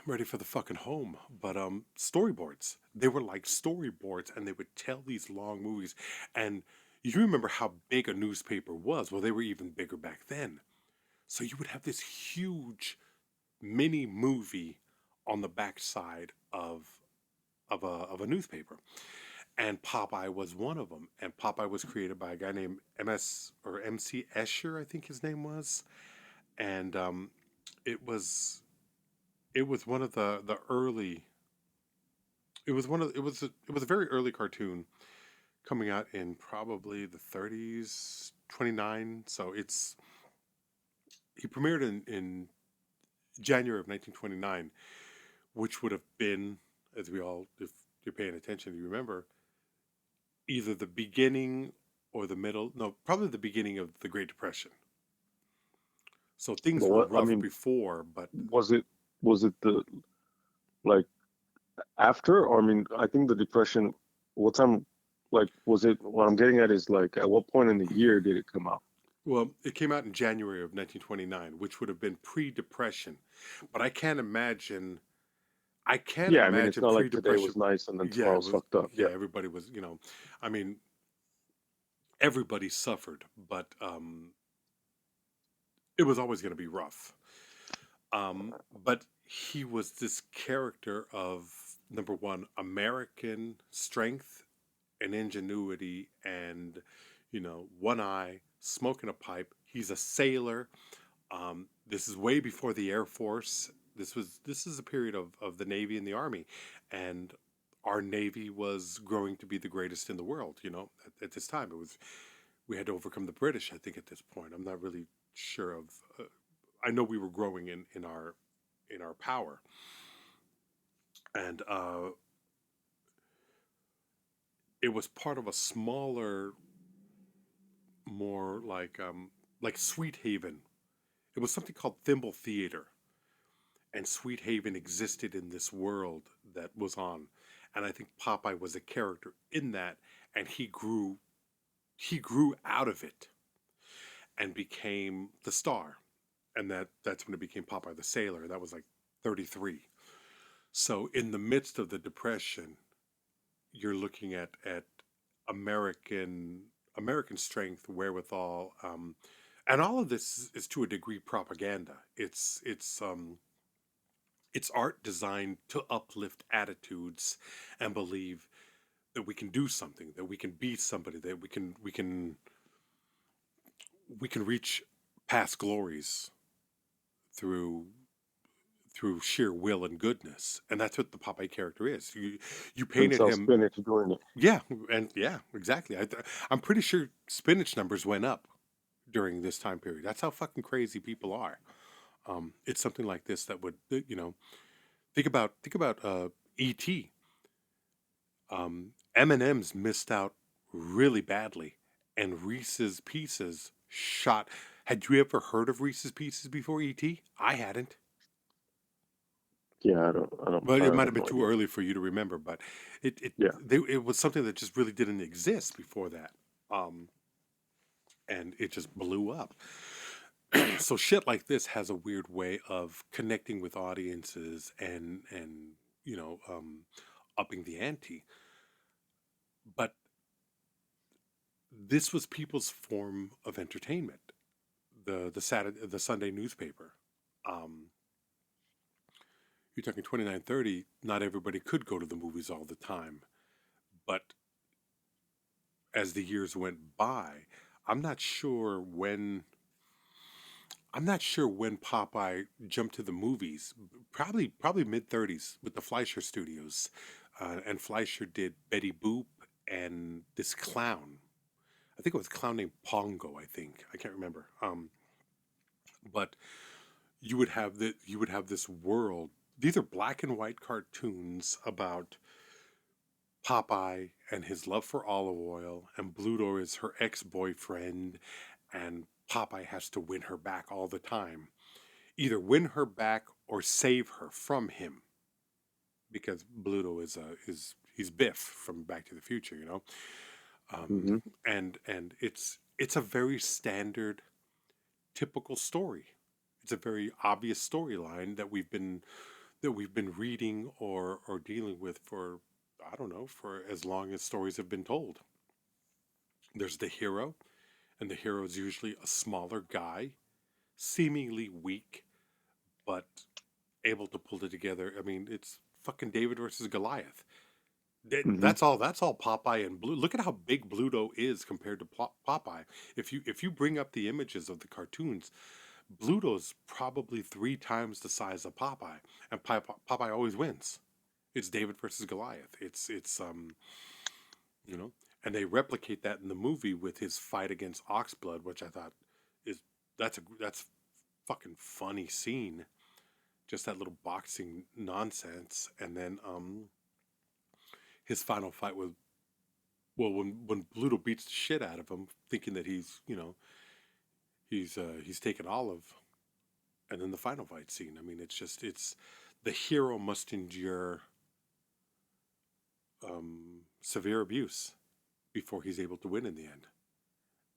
ready for the fucking home. But storyboards. They were like storyboards, and they would tell these long movies. And you remember how big a newspaper was? Well, they were even bigger back then. So you would have this huge mini movie on the backside of a newspaper, and Popeye was one of them. And Popeye was created by a guy named MS or MC Escher, I think his name was, and it was it was one of the early. It was a very early cartoon coming out in probably the 30s, 29. So he premiered in January of 1929, which would have been, as we all, if you're paying attention, you remember, either the beginning or the middle, no, probably the beginning of the Great Depression. So things But were what I rough mean, before, but was it the like after, or I mean, I think the depression. What time? Like, was it? What I'm getting at is like, at what point in the year did it come out? well, it came out in January of 1929, which would have been pre-depression. But I can't Yeah, I mean, it's imagine not like today pre-depression. was nice and then Yeah, it tomorrow's was. fucked up. Yeah, Yeah. everybody was. I mean, everybody suffered, but it was always going to be rough. But he was this character of, number one, American strength and ingenuity, and one eye, smoking a pipe. He's a sailor. This is way before the Air Force. This is a period of the Navy and the Army, and our Navy was growing to be the greatest in the world. At this time, we had to overcome the British. I think at this point, I'm not really sure of. I know we were growing in our power, and it was part of a smaller, more like Sweet Haven. It was something called Thimble Theater, and Sweet Haven existed in this world that was on, and I think Popeye was a character in that, and he grew out of it and became the star, and that's when it became Popeye the Sailor. That was like 33. So in the midst of the Depression, you're looking at American American strength, wherewithal, and all of this is to a degree propaganda. It's art designed to uplift attitudes and believe that we can do something, that we can be somebody, that we can reach past glories through through sheer will and goodness, and that's what the Popeye character is. You And painted sell him, spinach doing it. yeah, and yeah, exactly. I'm pretty sure spinach numbers went up during this time period. That's how fucking crazy people are. It's something like this that would, think about E.T. M&M's missed out really badly, and Reese's Pieces shot. Had you ever heard of Reese's Pieces before E.T.? I hadn't. Yeah, Well, I it might have have been no too idea. early for you to remember, but Yeah. it was something that just really didn't exist before that, um, and it just blew up. So shit like this has a weird way of connecting with audiences and you know um, upping the ante. But this was people's form of entertainment. The Sunday newspaper. Um, you're talking 2930. Not everybody could go to the movies all the time, but as the years went by, I'm not sure when. I'm not sure when Popeye jumped to the movies. Probably mid 30s with the Fleischer Studios, and Fleischer did Betty Boop and this clown. I think it was a clown named Pongo. I think I can't remember. But you would have this world. These are black and white cartoons about Popeye and his love for Olive Oyl, and Bluto is her ex-boyfriend, and Popeye has to win her back all the time. Either win her back or save her from him, because Bluto is he's Biff from Back to the Future, um, Hmm. and it's a very standard, typical story. It's a very obvious storyline that we've been reading or dealing with for, I don't know, for as long as stories have been told. There's the hero, and the hero is usually a smaller guy, seemingly weak, but able to pull it together. I mean, it's fucking David versus Goliath. Hmm. That's all Popeye and Blue. Look at how big Bluto is compared to Popeye. If you bring up the images of the cartoons, Bluto's probably 3 times the size of Popeye, and Popeye always wins. It's David versus Goliath. It's you know, and they replicate that in the movie with his fight against Oxblood, which I thought is that's fucking funny scene. Just that little boxing nonsense, and then his final fight with, well, when Bluto beats the shit out of him, thinking that he's taken Olive, and then the final fight scene. I mean, it's the hero must endure severe abuse before he's able to win in the end,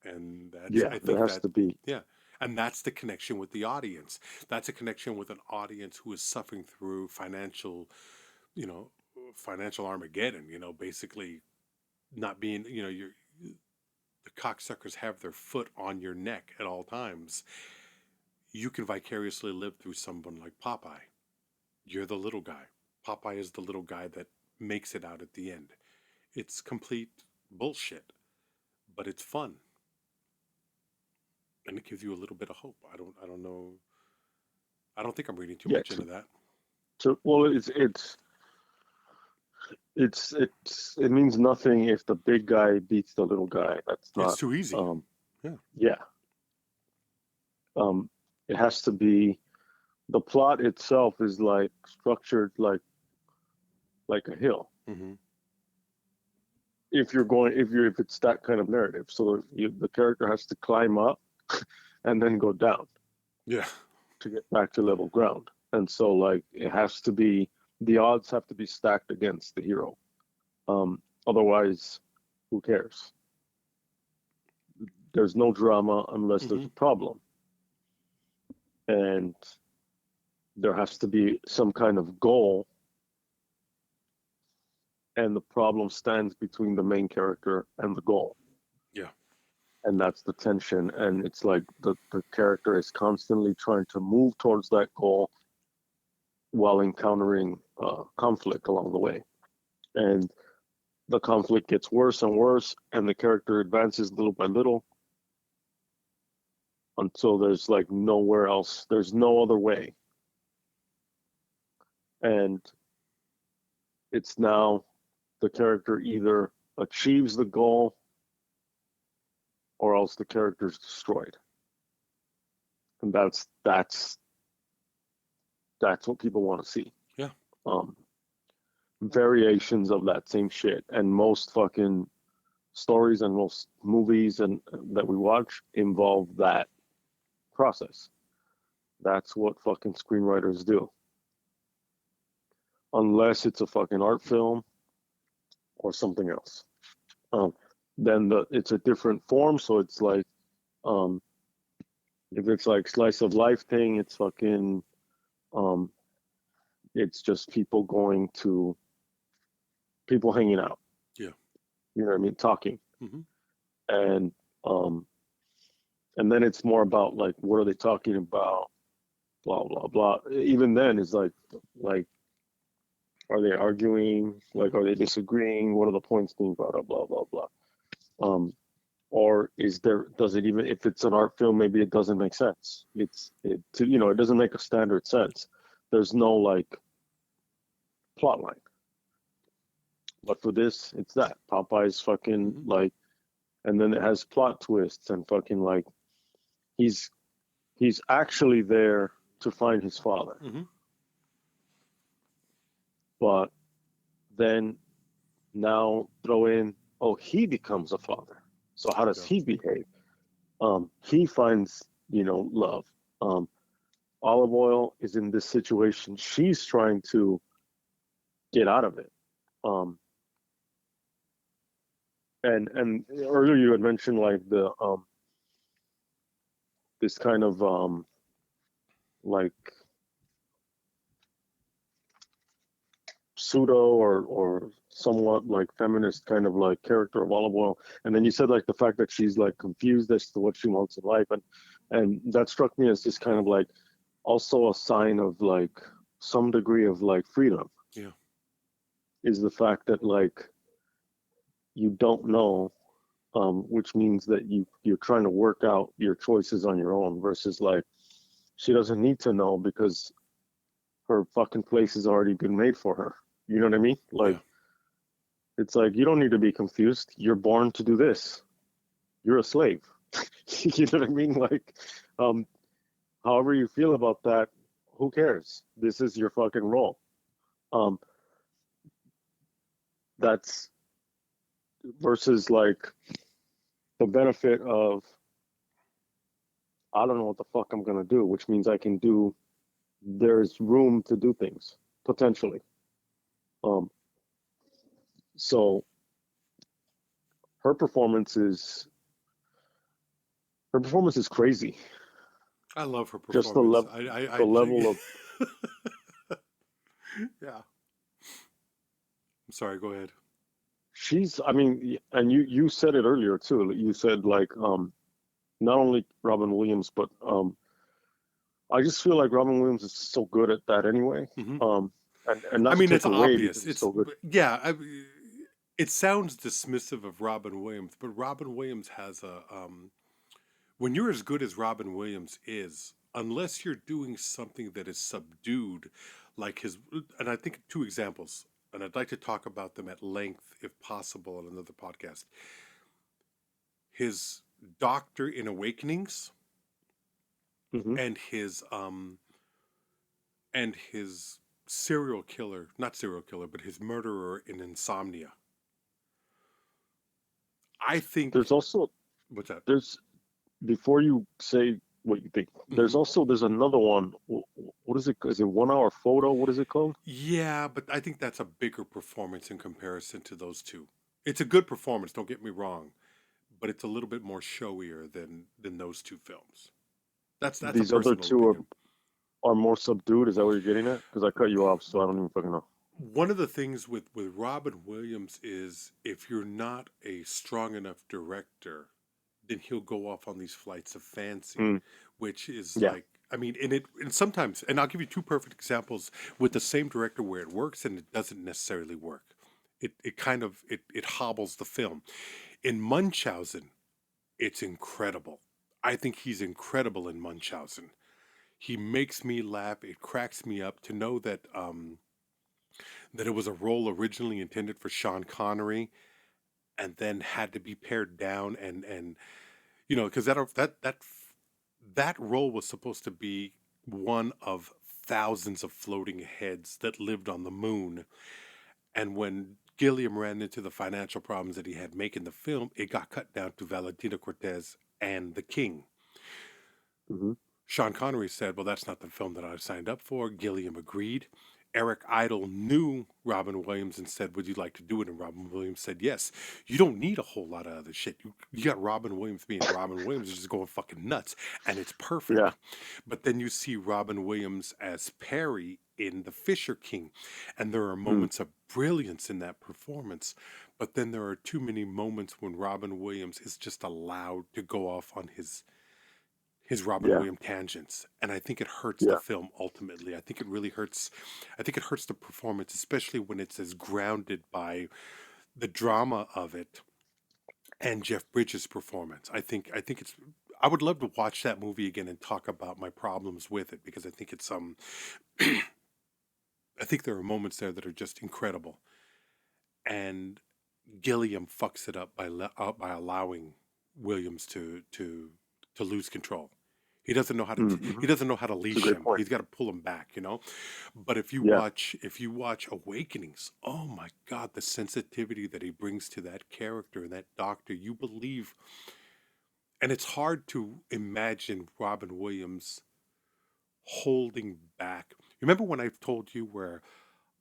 and that's, Yeah, I there think has that, to be. yeah, and that's the connection with the audience. That's a connection with an audience who is suffering through you know, financial Armageddon. Basically not being, the cocksuckers have their foot on your neck at all times. You can vicariously live through someone like Popeye. You're the little guy. Popeye is the little guy that makes it out at the end. It's complete bullshit, but it's fun, and it gives you a little bit of hope. I don't know. I don't think I'm reading too Yeah. much into that. Well, it means nothing if the big guy beats the little guy. That's It's not. too easy. Um, Yeah. yeah. It has to be. The plot itself is like structured like a hill. Hmm. If it's that kind of narrative, so the character has to climb up and then go down Yeah. to get back to level ground. And so like it has to be, the odds have to be stacked against the hero. Otherwise, who cares? There's no drama unless there's Hmm. a problem. And there has to be some kind of goal, and the problem stands between the main character and the goal. Yeah. And that's the tension. And it's like the character is constantly trying to move towards that goal while encountering conflict along the way. And the conflict gets worse and worse, and the character advances little by little until there's like nowhere else. There's no other way and it's now the character either achieves the goal or else the character's destroyed. And that's what people want to see. Yeah. Variations of that same shit. And most fucking stories and most movies and that we watch involve that process. That's what fucking screenwriters do. Unless it's a fucking art film or something else. Then it's a different form, so it's like if it's like slice of life thing, it's fucking it's just people hanging out. Yeah. You know what I mean? Talking. Mm-hmm. And then it's more about like what are they talking about? Blah blah blah. Even then it's like are they arguing? Like are they disagreeing? What are the points being brought up? Blah blah blah. Or does it even, if it's an art film, maybe it doesn't make sense. It doesn't make a standard sense. There's no like plot line. But for this, it's that. Popeye's fucking like, and then it has plot twists and fucking like, he's actually there to find his father. Mm-hmm. But then now throw in, he becomes a father. So how does he behave? He finds, love. Olive Oyl is in this situation. She's trying to get out of it. And earlier you had mentioned like the this kind of like pseudo or somewhat like feminist kind of like character of Olive Oyl, and then you said like the fact that she's like confused as to what she wants in life, and that struck me as just kind of like also a sign of like some degree of like freedom. Yeah, is the fact that like you don't know, which means that you're trying to work out your choices on your own, versus like she doesn't need to know because her fucking place has already been made for her. You know what I mean? Like, It's like, you don't need to be confused. You're born to do this. You're a slave. You know what I mean? Like, however you feel about that, who cares? This is your fucking role. That's versus like the benefit of, I don't know what the fuck I'm gonna do, which means I can do, there's room to do things, potentially. So her performance is crazy. I love her performance. Just the level of yeah. I'm sorry, go ahead. I mean, and you said it earlier too. You said like not only Robin Williams, but I just feel like Robin Williams is so good at that anyway. Mm-hmm. And not I mean, to it's take away obvious. It's so good. Yeah. It sounds dismissive of Robin Williams, but Robin Williams has a when you're as good as Robin Williams is, unless you're doing something that is subdued, like his, and I think two examples, and I'd like to talk about them at length, if possible, on another podcast. His Doctor in Awakenings, Mm-hmm. and his serial killer, not serial killer, but his murderer in Insomnia. I think There's also, what's that? Before you say what you think, there's another one. What is it? Is it 1 Hour Photo? What is it called? Yeah, but I think that's a bigger performance in comparison to those two. It's a good performance, don't get me wrong, but it's a little bit more showier than those two films. That's These other two are more subdued. Is that what you're getting at? Because I cut you off, so I don't even fucking know. One of the things with Robin Williams is if you're not a strong enough director, then he'll go off on these flights of fancy, which is like, I mean, and sometimes, and I'll give you two perfect examples with the same director where it works and it doesn't necessarily work. It kind of hobbles the film. In Munchausen, it's incredible. I think he's incredible in Munchausen. He makes me laugh. It cracks me up to know that that it was a role originally intended for Sean Connery and then had to be pared down and because that role was supposed to be one of thousands of floating heads that lived on the moon. And when Gilliam ran into the financial problems that he had making the film, it got cut down to Valentina Cortez and the King. Hmm. Sean Connery said, well, that's not the film that I signed up for. Gilliam agreed. Eric Idle knew Robin Williams and said, would you like to do it? And Robin Williams said, yes. You don't need a whole lot of other shit. You got Robin Williams being Robin Williams, just going fucking nuts. And it's perfect. Yeah. But then you see Robin Williams as Perry in The Fisher King. And there are Mm. moments of brilliance in that performance. But then there are too many moments when Robin Williams is just allowed to go off on his Robin Yeah. Williams tangents, and I think it hurts Yeah. the film ultimately. I think it really hurts. I think it hurts the performance, especially when it's as grounded by the drama of it and Jeff Bridges' performance. I think it's. I would love to watch that movie again and talk about my problems with it because I think it's I think there are moments there that are just incredible, and Gilliam fucks it up by allowing Williams to lose control. He doesn't know how to Mm-hmm. he doesn't know how to It's a leash great him. point. He's got to pull him back, But if you Yeah. watch Awakenings, oh my God, the sensitivity that he brings to that character and that doctor, you believe. And it's hard to imagine Robin Williams holding back. Remember when I've told you where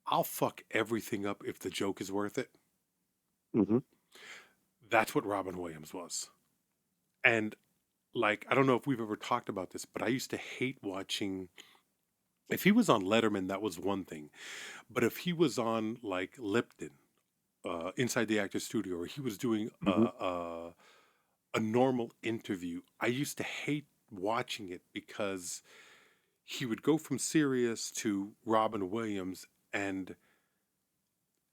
I'll fuck everything up if the joke is worth it? Hmm. That's what Robin Williams was. And like, I don't know if we've ever talked about this, but I used to hate watching. If he was on Letterman, that was one thing. But if he was on like Lipton, Inside the Actor's Studio, or he was doing Hmm. a normal interview, I used to hate watching it because he would go from serious to Robin Williams. And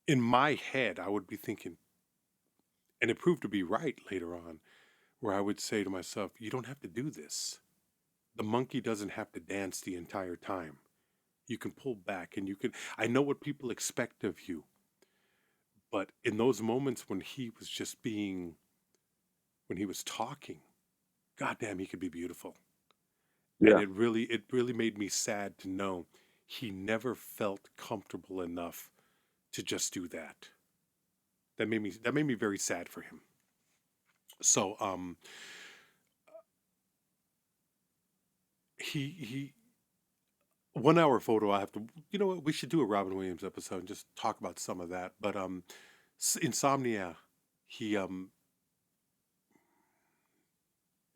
in my head, I would be thinking, and it proved to be right later on, where I would say to myself, you don't have to do this. The monkey doesn't have to dance the entire time. You can pull back and you can. I know what people expect of you, but in those moments when he was just being, when he was talking, goddamn, he could be beautiful. And Yeah. it really made me sad to know he never felt comfortable enough to just do that. That made me very sad for him. So he 1 hour photo. I have to. You know what? We should do a Robin Williams episode and just talk about some of that. But Insomnia, he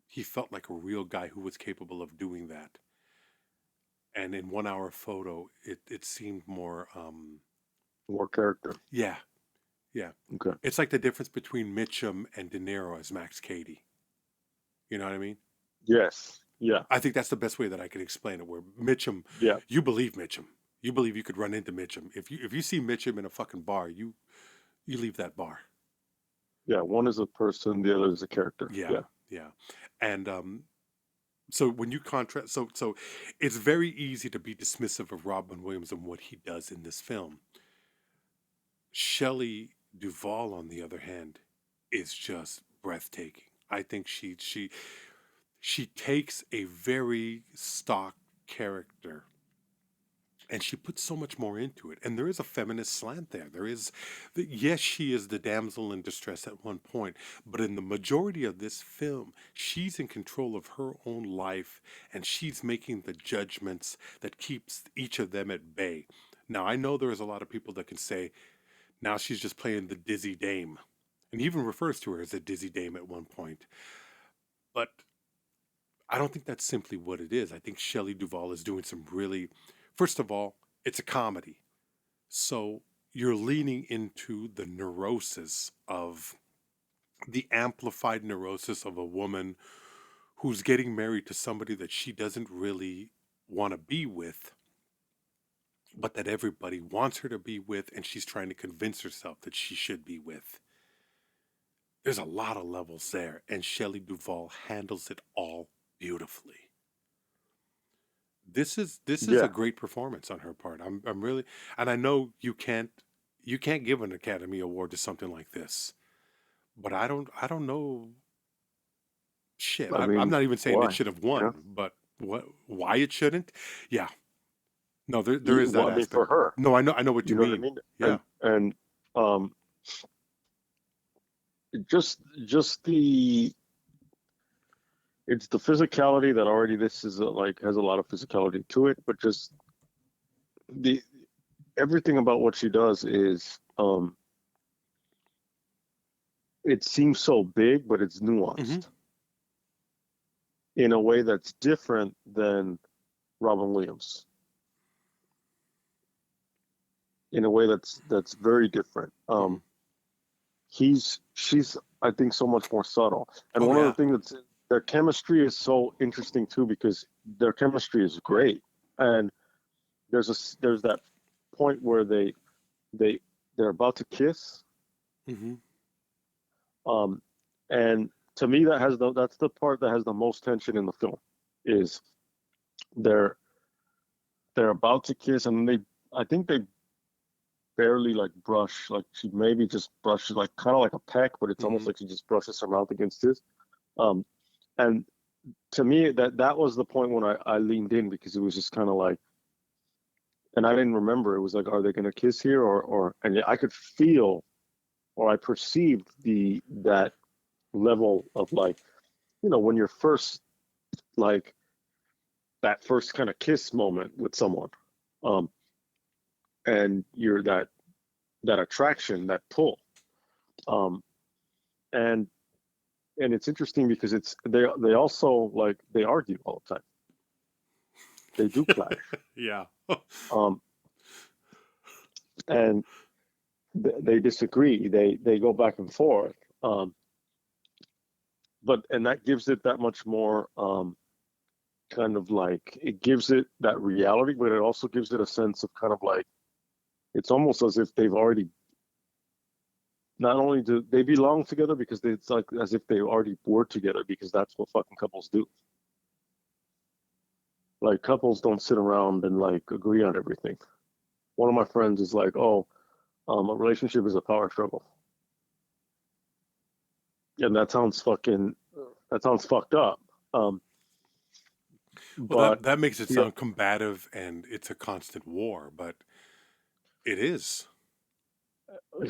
he felt like a real guy who was capable of doing that. And in 1 hour photo, it seemed more More character. yeah, yeah. Okay. It's like the difference between Mitchum and De Niro as Max Cady. You know what I mean? Yes. Yeah. I think that's the best way that I can explain it. Where Mitchum, Yeah. you believe Mitchum. You believe you could run into Mitchum. If you see Mitchum in a fucking bar, you leave that bar. Yeah. One is a person, the other is a character. Yeah, Yeah. yeah. And so when you contrast, so it's very easy to be dismissive of Robin Williams and what he does in this film. Shelley Duvall, on the other hand, is just breathtaking. I think she takes a very stock character and she puts so much more into it. And there is a feminist slant there. Yes, she is the damsel in distress at one point, but in the majority of this film, she's in control of her own life and she's making the judgments that keeps each of them at bay. Now, I know there's a lot of people that can say, now she's just playing the dizzy dame. And he even refers to her as a dizzy dame at one point. But I don't think that's simply what it is. I think Shelley Duvall is doing some really, first of all, it's a comedy. So you're leaning into the neurosis of the amplified neurosis of a woman who's getting married to somebody that she doesn't really want to be with, but that everybody wants her to be with, and she's trying to convince herself that she should be with. There's a lot of levels there, and Shelley Duvall handles it all beautifully. This is a Yeah, great performance on her part. I'm really, and I know you can't give an Academy Award to something like this, but I don't know shit. I I'm mean, not even saying it why? should have You know, won, but why it shouldn't? Yeah, no, there is well, that I mean, for aspect. her, No, I know what you you know what I mean. mean? Yeah. And um, just it's the physicality that already this is like has a lot of physicality to it, but just the everything about what she does is it seems so big, but it's Hmm. nuanced in a way that's different than Robin Williams, in a way that's very different. Hmm. She's I think so much more subtle. And Oh one of the yeah. things that's their chemistry is so interesting too because their chemistry is great. And there's that point where they they're about to kiss. Hmm. Um, and to me that's the part that has the most tension in the film is they're they're about to kiss and they I think they barely like brush like she maybe just brushes like kind of like a peck, but it's almost Hmm. like she just brushes her mouth against his. Um, and to me that was the point when I leaned in because it was just kind of like and I didn't remember it was like are they gonna kiss here or and I could feel or I perceived the that level of like when you're first like that first kind of kiss moment with someone um and you're that attraction that pull um and it's interesting because it's they also like they argue all the time they do clash Yeah. um and they disagree they go back and forth um but and that gives it that much more kind of like it gives it that reality but it also gives it a sense of kind of like it's almost as if they've already not only do they belong together because it's like as if they already were together because that's what fucking couples do. Like couples don't sit around and like agree on everything. One of my friends is like, "Oh, a relationship is a power struggle," and that sounds fucked up. Um, Well, that but that makes it he sound combative and it's a constant war, but it is.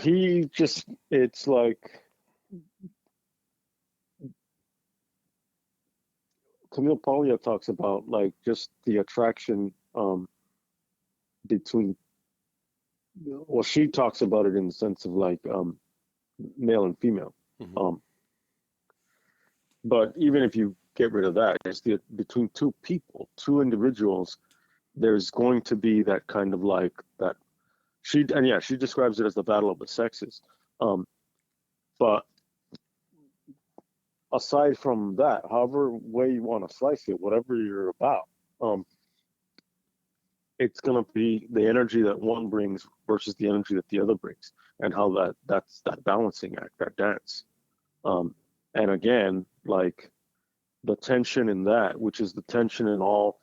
he just it's like Camille Paglia talks about like just the attraction between well she talks about it in the sense of like male and female. Hmm. Um, but even if you get rid of that, it's between two people, two individuals, there's going to be that kind of like that she describes it as the battle of the sexes. Um, but aside from that, however way you want to slice it, whatever you're about, um, it's going to be the energy that one brings versus the energy that the other brings, and how that's that balancing act, that dance. Um, and again, like the tension in that, which is the tension in all.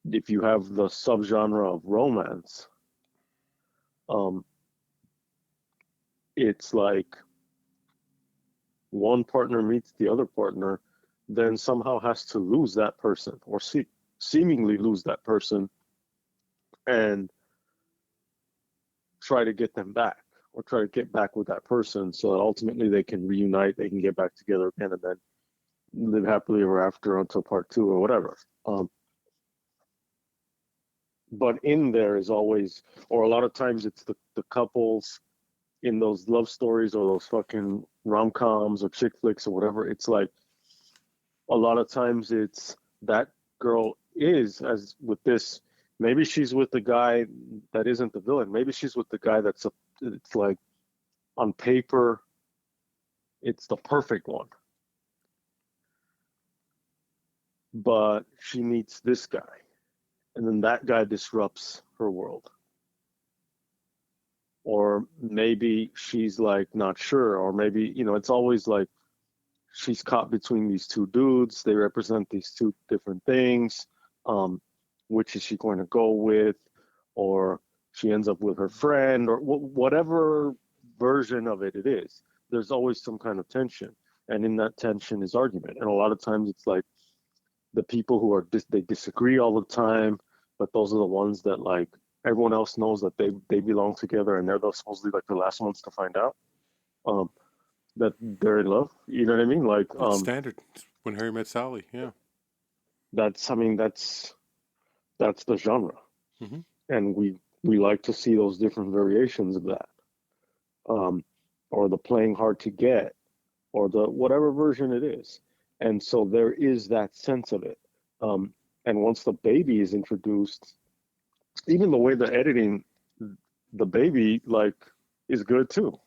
If you have the subgenre of romance, um, it's like one partner meets the other partner, then somehow has to lose that person or seemingly lose that person and try to get them back or try to get back with that person so that ultimately they can reunite, they can get back together again and then live happily ever after until part two or whatever. But in there is always, or a lot of times it's the couples in those love stories or those fucking rom-coms or chick flicks or whatever. It's like a lot of times it's that girl is as with this maybe she's with the guy that isn't the villain maybe she's with the guy it's like on paper it's the perfect one but she meets this guy and then that guy disrupts her world or maybe she's like not sure or maybe it's always like she's caught between these two dudes they represent these two different things which is she going to go with, or she ends up with her friend, or whatever version of it is. There's always some kind of tension, and in that tension is argument. And a lot of times it's like the people who are they disagree all the time, but those are the ones that like everyone else knows that they belong together, and they're supposedly like the last ones to find out um, that they're in love. You know what I mean? Like It's standard. When Harry Met Sally, yeah. that's that's the genre, Hmm. and we like to see those different variations of that, um, or the playing hard to get, or the whatever version it is. And so there is that sense of it. And once the baby is introduced, even the way the editing, the baby like is good too.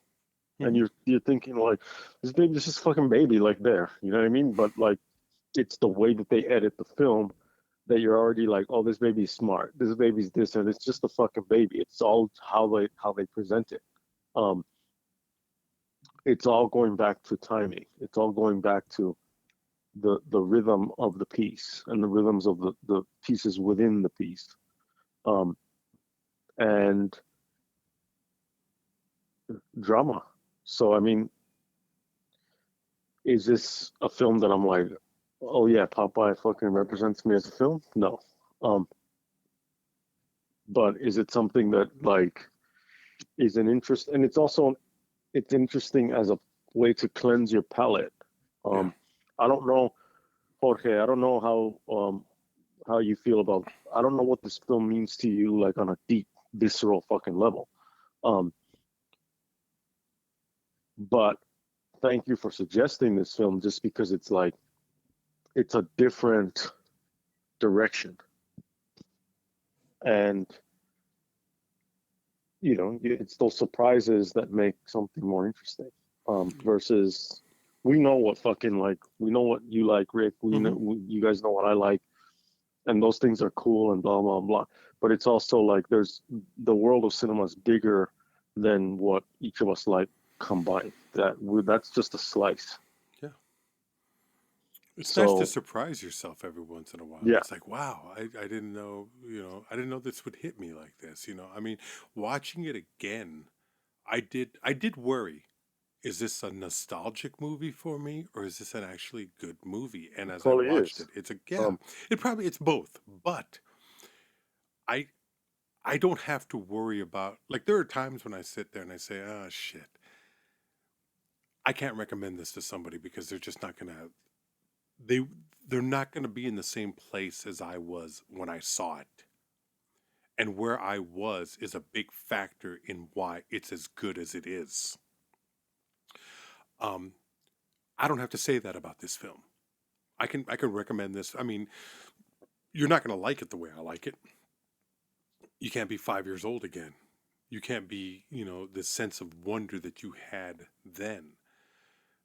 And Hmm. you're thinking like this is fucking baby like there, you know what I mean? But like it's the way that they edit the film that you're already like, oh, this baby's smart. This baby's this, and it's just a fucking baby. It's all how they present it. Um, it's all going back to timing. It's all going back to the rhythm of the piece and the rhythms of the pieces within the piece. Um, and drama. So I mean, is this a film that I'm like, oh yeah, Popeye fucking represents me as a film? No. Um, but is it something that like is an interest? And it's interesting as a way to cleanse your palate. Yeah. I don't know, Jorge. I don't know how you feel about. I don't know what this film means to you, like on a deep, visceral fucking level. Um, but thank you for suggesting this film, just because it's like it's a different direction, and it's those surprises that make something more interesting. Versus we know what fucking like we know what you like, Rick. Hmm. You guys know what I like, and those things are cool and blah blah blah. But it's also like there's the world of cinema is bigger than what each of us like combined. That's just a slice. Yeah. It's nice to So surprise yourself every once in a while. yeah, It's like, wow, I didn't know, I didn't know this would hit me like this. I mean, watching it again, I did worry. Is this a nostalgic movie for me, or is this an actually good movie? And it as I probably watched is. it, Um, it's both. But I I don't have to worry about, like, there are times when I sit there and I say, oh shit, I can't recommend this to somebody because they're just not gonna they they're not gonna be in the same place as I was when I saw it. And where I was is a big factor in why it's as good as it is. Um, I don't have to say that about this film. I can recommend this. I mean, you're not going to like it the way I like it. You can't be 5 years old again. You can't be, the sense of wonder that you had then.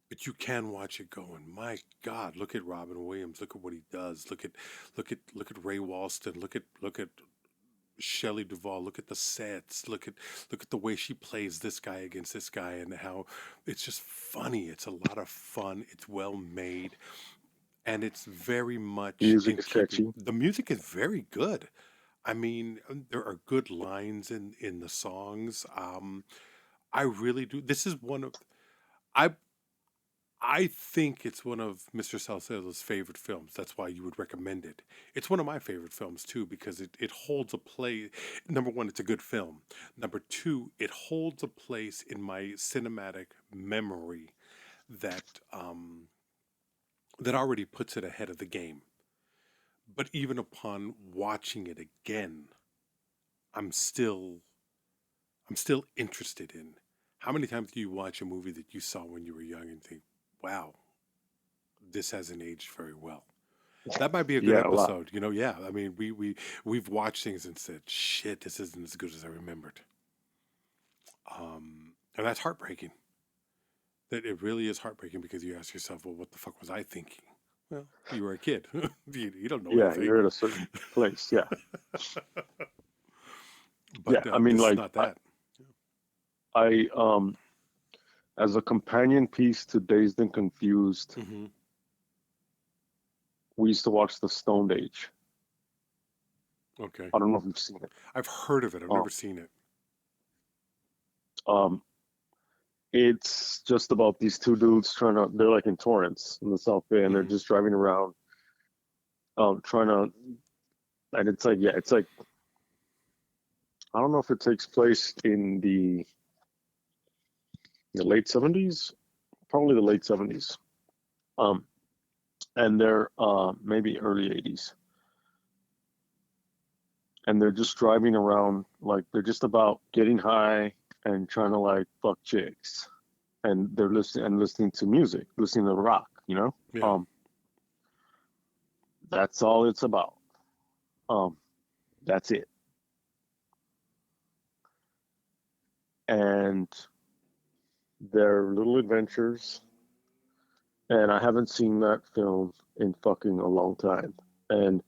But you can watch it going, my God, look at Robin Williams. Look at what he does. Look at Ray Walston. Look at Shelley Duvall. Look at the sets. Look at the way she plays this guy against this guy, and how it's just funny. It's a lot of fun. It's well made, and it's very much music in is keeping. catchy. The music is very good. I mean, there are good lines in the songs. I really do. This is one of I I think it's one of Mr. Salcedo's favorite films. That's why you would recommend it. It's one of my favorite films too because it holds a place. Number one, it's a good film. Number two, it holds a place in my cinematic memory that that already puts it ahead of the game. But even upon watching it again, I'm still I'm still interested in. How many times do you watch a movie that you saw when you were young and think, "Wow, this hasn't aged very well"? That might be a good Yeah, a lot. episode. Yeah. I mean, we've watched things and said, "Shit, this isn't as good as I remembered." And that's heartbreaking. That it really is heartbreaking because you ask yourself, "Well, what the fuck was I thinking?" Well, you were a kid. You don't know Yeah, anything. you're at a certain place. Yeah, yeah. But I mean, this is like not that. I as a companion piece to Dazed and Confused, Hmm. we used to watch the Stone Age, Okay. I don't know if you've seen it. I've heard of it. I've Um, never seen it. um, it's just about these two dudes they're like in Torrance in the South Bay, and they're Hmm. just driving around, trying to, and it's like, yeah, it's like, I don't know if it takes place in the late 70s, probably the late 70s. Um, and they're maybe early 80s. And they're just driving around like they're just about getting high and trying to like fuck chicks. And they're listening to music, listening to rock, you know? Yeah. That's all it's about. Um, that's it. And their little adventures. And I haven't seen that film in fucking a long time. And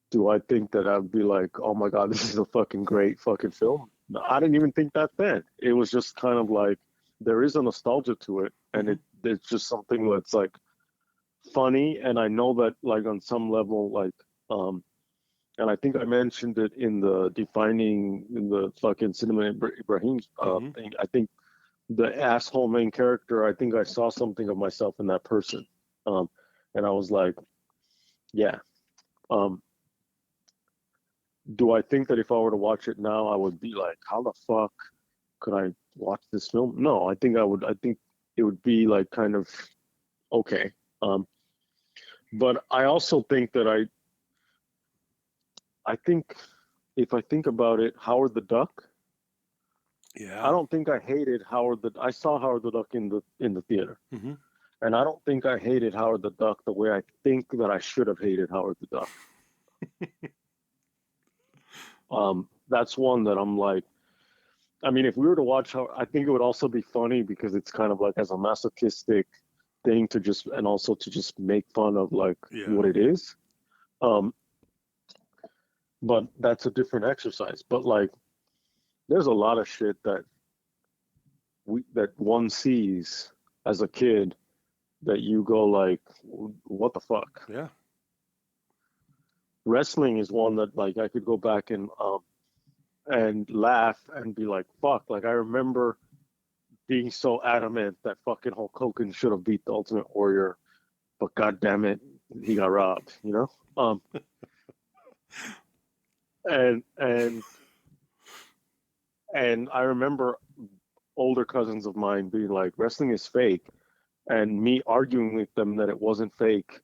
do I think that I'd be like, oh my God, this is a fucking great fucking film? No, I didn't even think that then. It was just kind of like there is a nostalgia to it, and Hmm. it's just something that's like funny. And I know that like on some level, like and I think I mentioned it in the fucking Cinema Ibrahim Hmm. thing. I think the asshole main character, I think I saw something of myself in that person. Um, and I was like, yeah. Um, do I think that if I were to watch it now, I would be like, how the fuck could I watch this film? No, I think I would. I think it would be like kind of okay. Um, but I also think that I think if I think about it, Howard the Duck. I Yeah. don't think I hated Howard the. I saw Howard the Duck in the theater, Hmm. and I don't think I hated Howard the Duck the way I think that I should have hated Howard the Duck. That's one that I'm like. I mean, if we were to watch how, I think it would also be funny because it's kind of like as a masochistic thing to just, and also to just make fun of like Yeah. what it is. Um, but that's a different exercise. But like, there's a lot of shit that one sees as a kid that you go like, what the fuck? Yeah. Wrestling is one that like I could go back and laugh and be like, fuck. Like I remember being so adamant that fucking Hulk Hogan should have beat the Ultimate Warrior, but god damn it, he got robbed, you know? Um, and and and I remember older cousins of mine being like, wrestling is fake, and me arguing with them that it wasn't fake,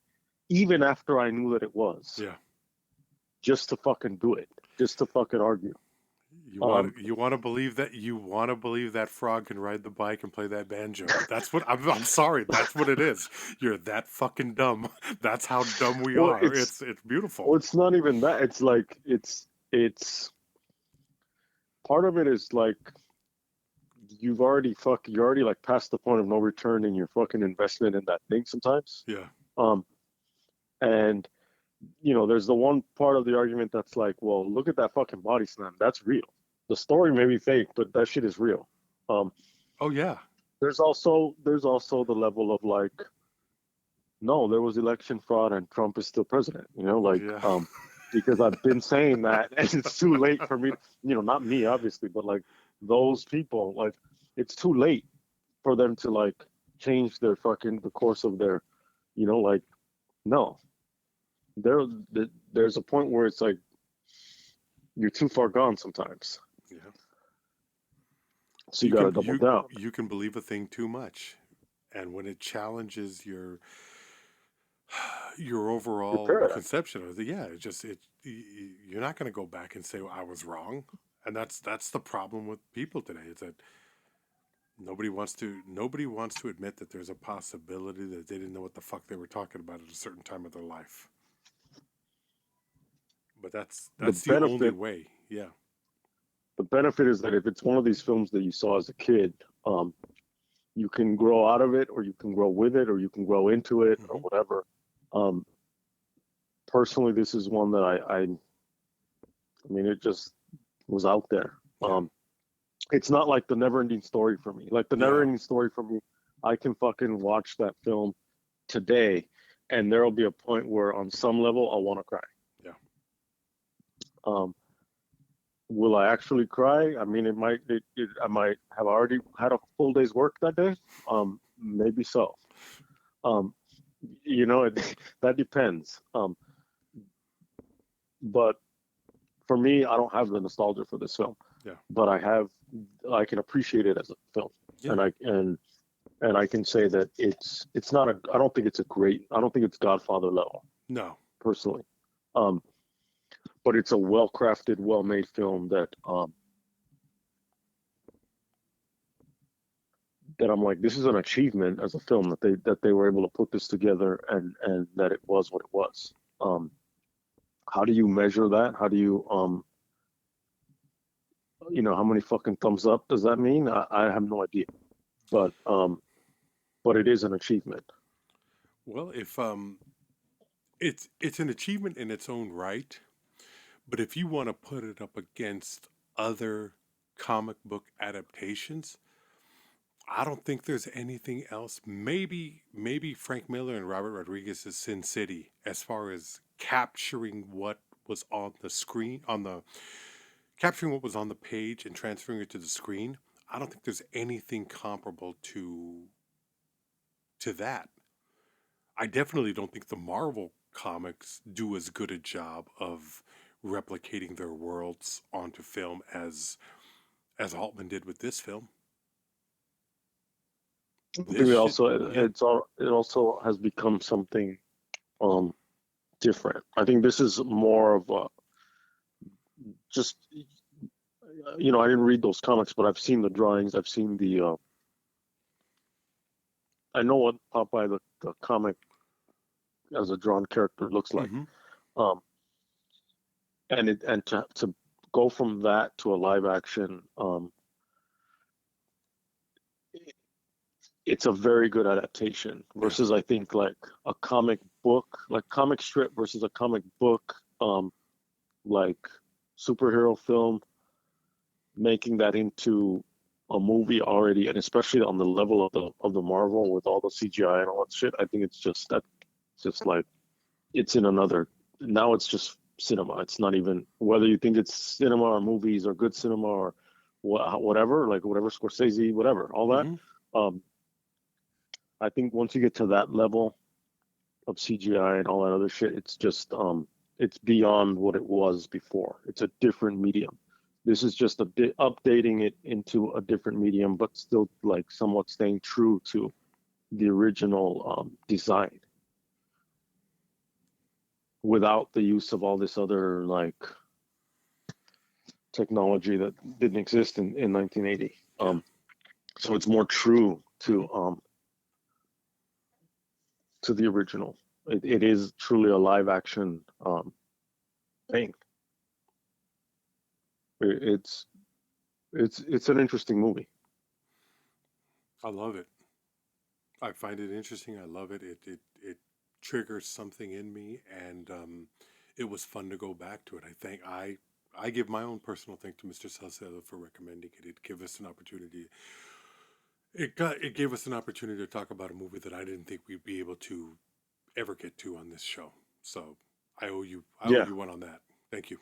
even after I knew that it was, Yeah. just to fucking do it, just to fucking argue. Um, You want to believe that frog can ride the bike and play that banjo. That's what I'm sorry. That's what it is. You're that fucking dumb. That's how dumb we well, are. It's beautiful. it's not even that. It's like it's part of it is like you're already like past the point of no return in your fucking investment in that thing sometimes. Yeah. Um, and there's the one part of the argument that's like, well, look at that fucking body slam. That's real. The story may be fake, but that shit is real. Um, Oh yeah. there's also the level of like, no, there was election fraud and Trump is still president. Like, Yeah. because I've been saying that, and it's too late for me. Not me obviously, but like those people, like it's too late for them to like change the course of their, like no, there there's a point where it's like you're too far gone sometimes, Yeah. so you got to double down. You can believe a thing too much, and when it challenges your Your overall paradigm. conception of it, yeah, you're not going to go back and say, well, I was wrong. And that's the problem with people today. It's that nobody wants to admit that there's a possibility that they didn't know what the fuck they were talking about at a certain time of their life. But The that's the only benefit way. Yeah. the benefit is that if it's one of these films that you saw as a kid, you can grow out of it, or you can grow with it, or you can grow into it, or Hmm. whatever. Um, Personally, this is one that I mean, it just was out there. Yeah. It's not like the Never-Ending Story for me. Like the Yeah. Never-Ending Story for me, I can fucking watch that film today, and there'll be a point where, on some level, I'll want to cry. Yeah. Will I actually cry? I mean, I might have already had a full day's work that day. Maybe so. Um, that depends. But for me, I don't have the nostalgia for this film, Yeah. but I can appreciate it as a film, Yeah. and I can say that it's not a. I don't think it's Godfather level No. personally, but it's a well crafted, well made film that I'm like, this is an achievement as a film that they were able to put this together and that it was what it was. How do you measure that? How do you how many fucking thumbs up does that mean? I have no idea, but it is an achievement. Well, if it's an achievement in its own right, but if you want to put it up against other comic book adaptations, I don't think there's anything else. Maybe Frank Miller and Robert Rodriguez's Sin City, as far as capturing what was on the screen, capturing what was on the page and transferring it to the screen. I don't think there's anything comparable to that. I definitely don't think the Marvel comics do as good a job of replicating their worlds onto film as Altman did with this film. I think it also has become something different. I think this is more of a just I didn't read those comics, but I've seen the drawings. I've seen I know what Popeye the comic as a drawn character looks like. Mm-hmm. And to go from that to a live action, it's a very good adaptation versus I think like a comic book, like comic strip versus a comic book, like superhero film, making that into a movie already, and especially on the level of the Marvel with all the CGI and all that shit. I think it's just like it's in another. Now it's just cinema. It's not even whether you think it's cinema or movies or good cinema or whatever, like whatever Scorsese, whatever, all that. Mm-hmm. I think once you get to that level of CGI and all that other shit, it's just it's beyond what it was before. It's a different medium. This is just updating it into a different medium, but still like somewhat staying true to the original design without the use of all this other like technology that didn't exist in 1980. So it's more true to the original. It is truly a live action thing. It's an interesting movie. I love it. I find it interesting. I love it. It triggers something in me, and it was fun to go back to it. I give my own personal thanks to Mr. Saucedo for recommending it. It gave us an opportunity. It gave us an opportunity to talk about a movie that I didn't think we'd be able to ever get to on this show. So I owe you one on that. Thank you.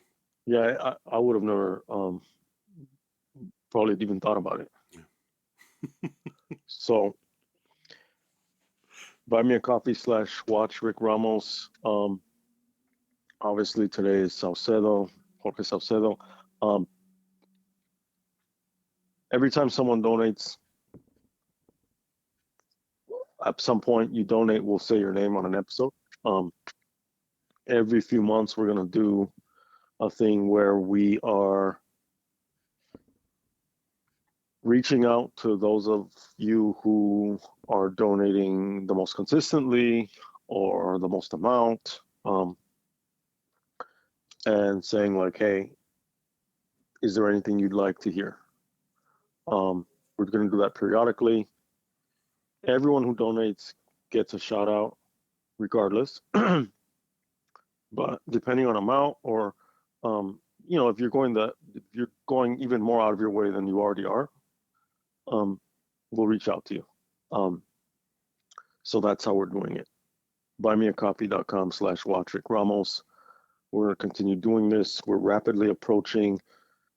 Yeah, I would have never probably even thought about it. Yeah. So buy me a coffee / watch RickRamos. Obviously today is Saucedo, Jorge Saucedo. Every time someone donates, at some point you donate, we'll say your name on an episode. Every few months we're gonna do a thing where we are reaching out to those of you who are donating the most consistently or the most amount, and saying like, hey, is there anything you'd like to hear? We're going to do that periodically. Everyone who donates gets a shout out regardless. But depending on amount or if you're going even more out of your way than you already are, we'll reach out to you. So that's how we're doing it. Buymeacoffee.com / watch RickRamos. We're going to continue doing this. We're rapidly approaching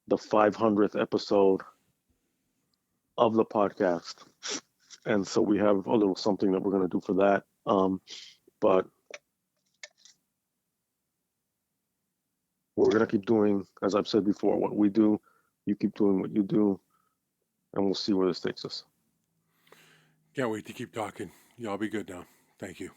the 500th episode of the podcast. And so we have a little something that we're going to do for that. But we're going to keep doing, as I've said before, what we do. You keep doing what you do, and we'll see where this takes us. Can't wait to keep talking. Y'all be good now. Thank you.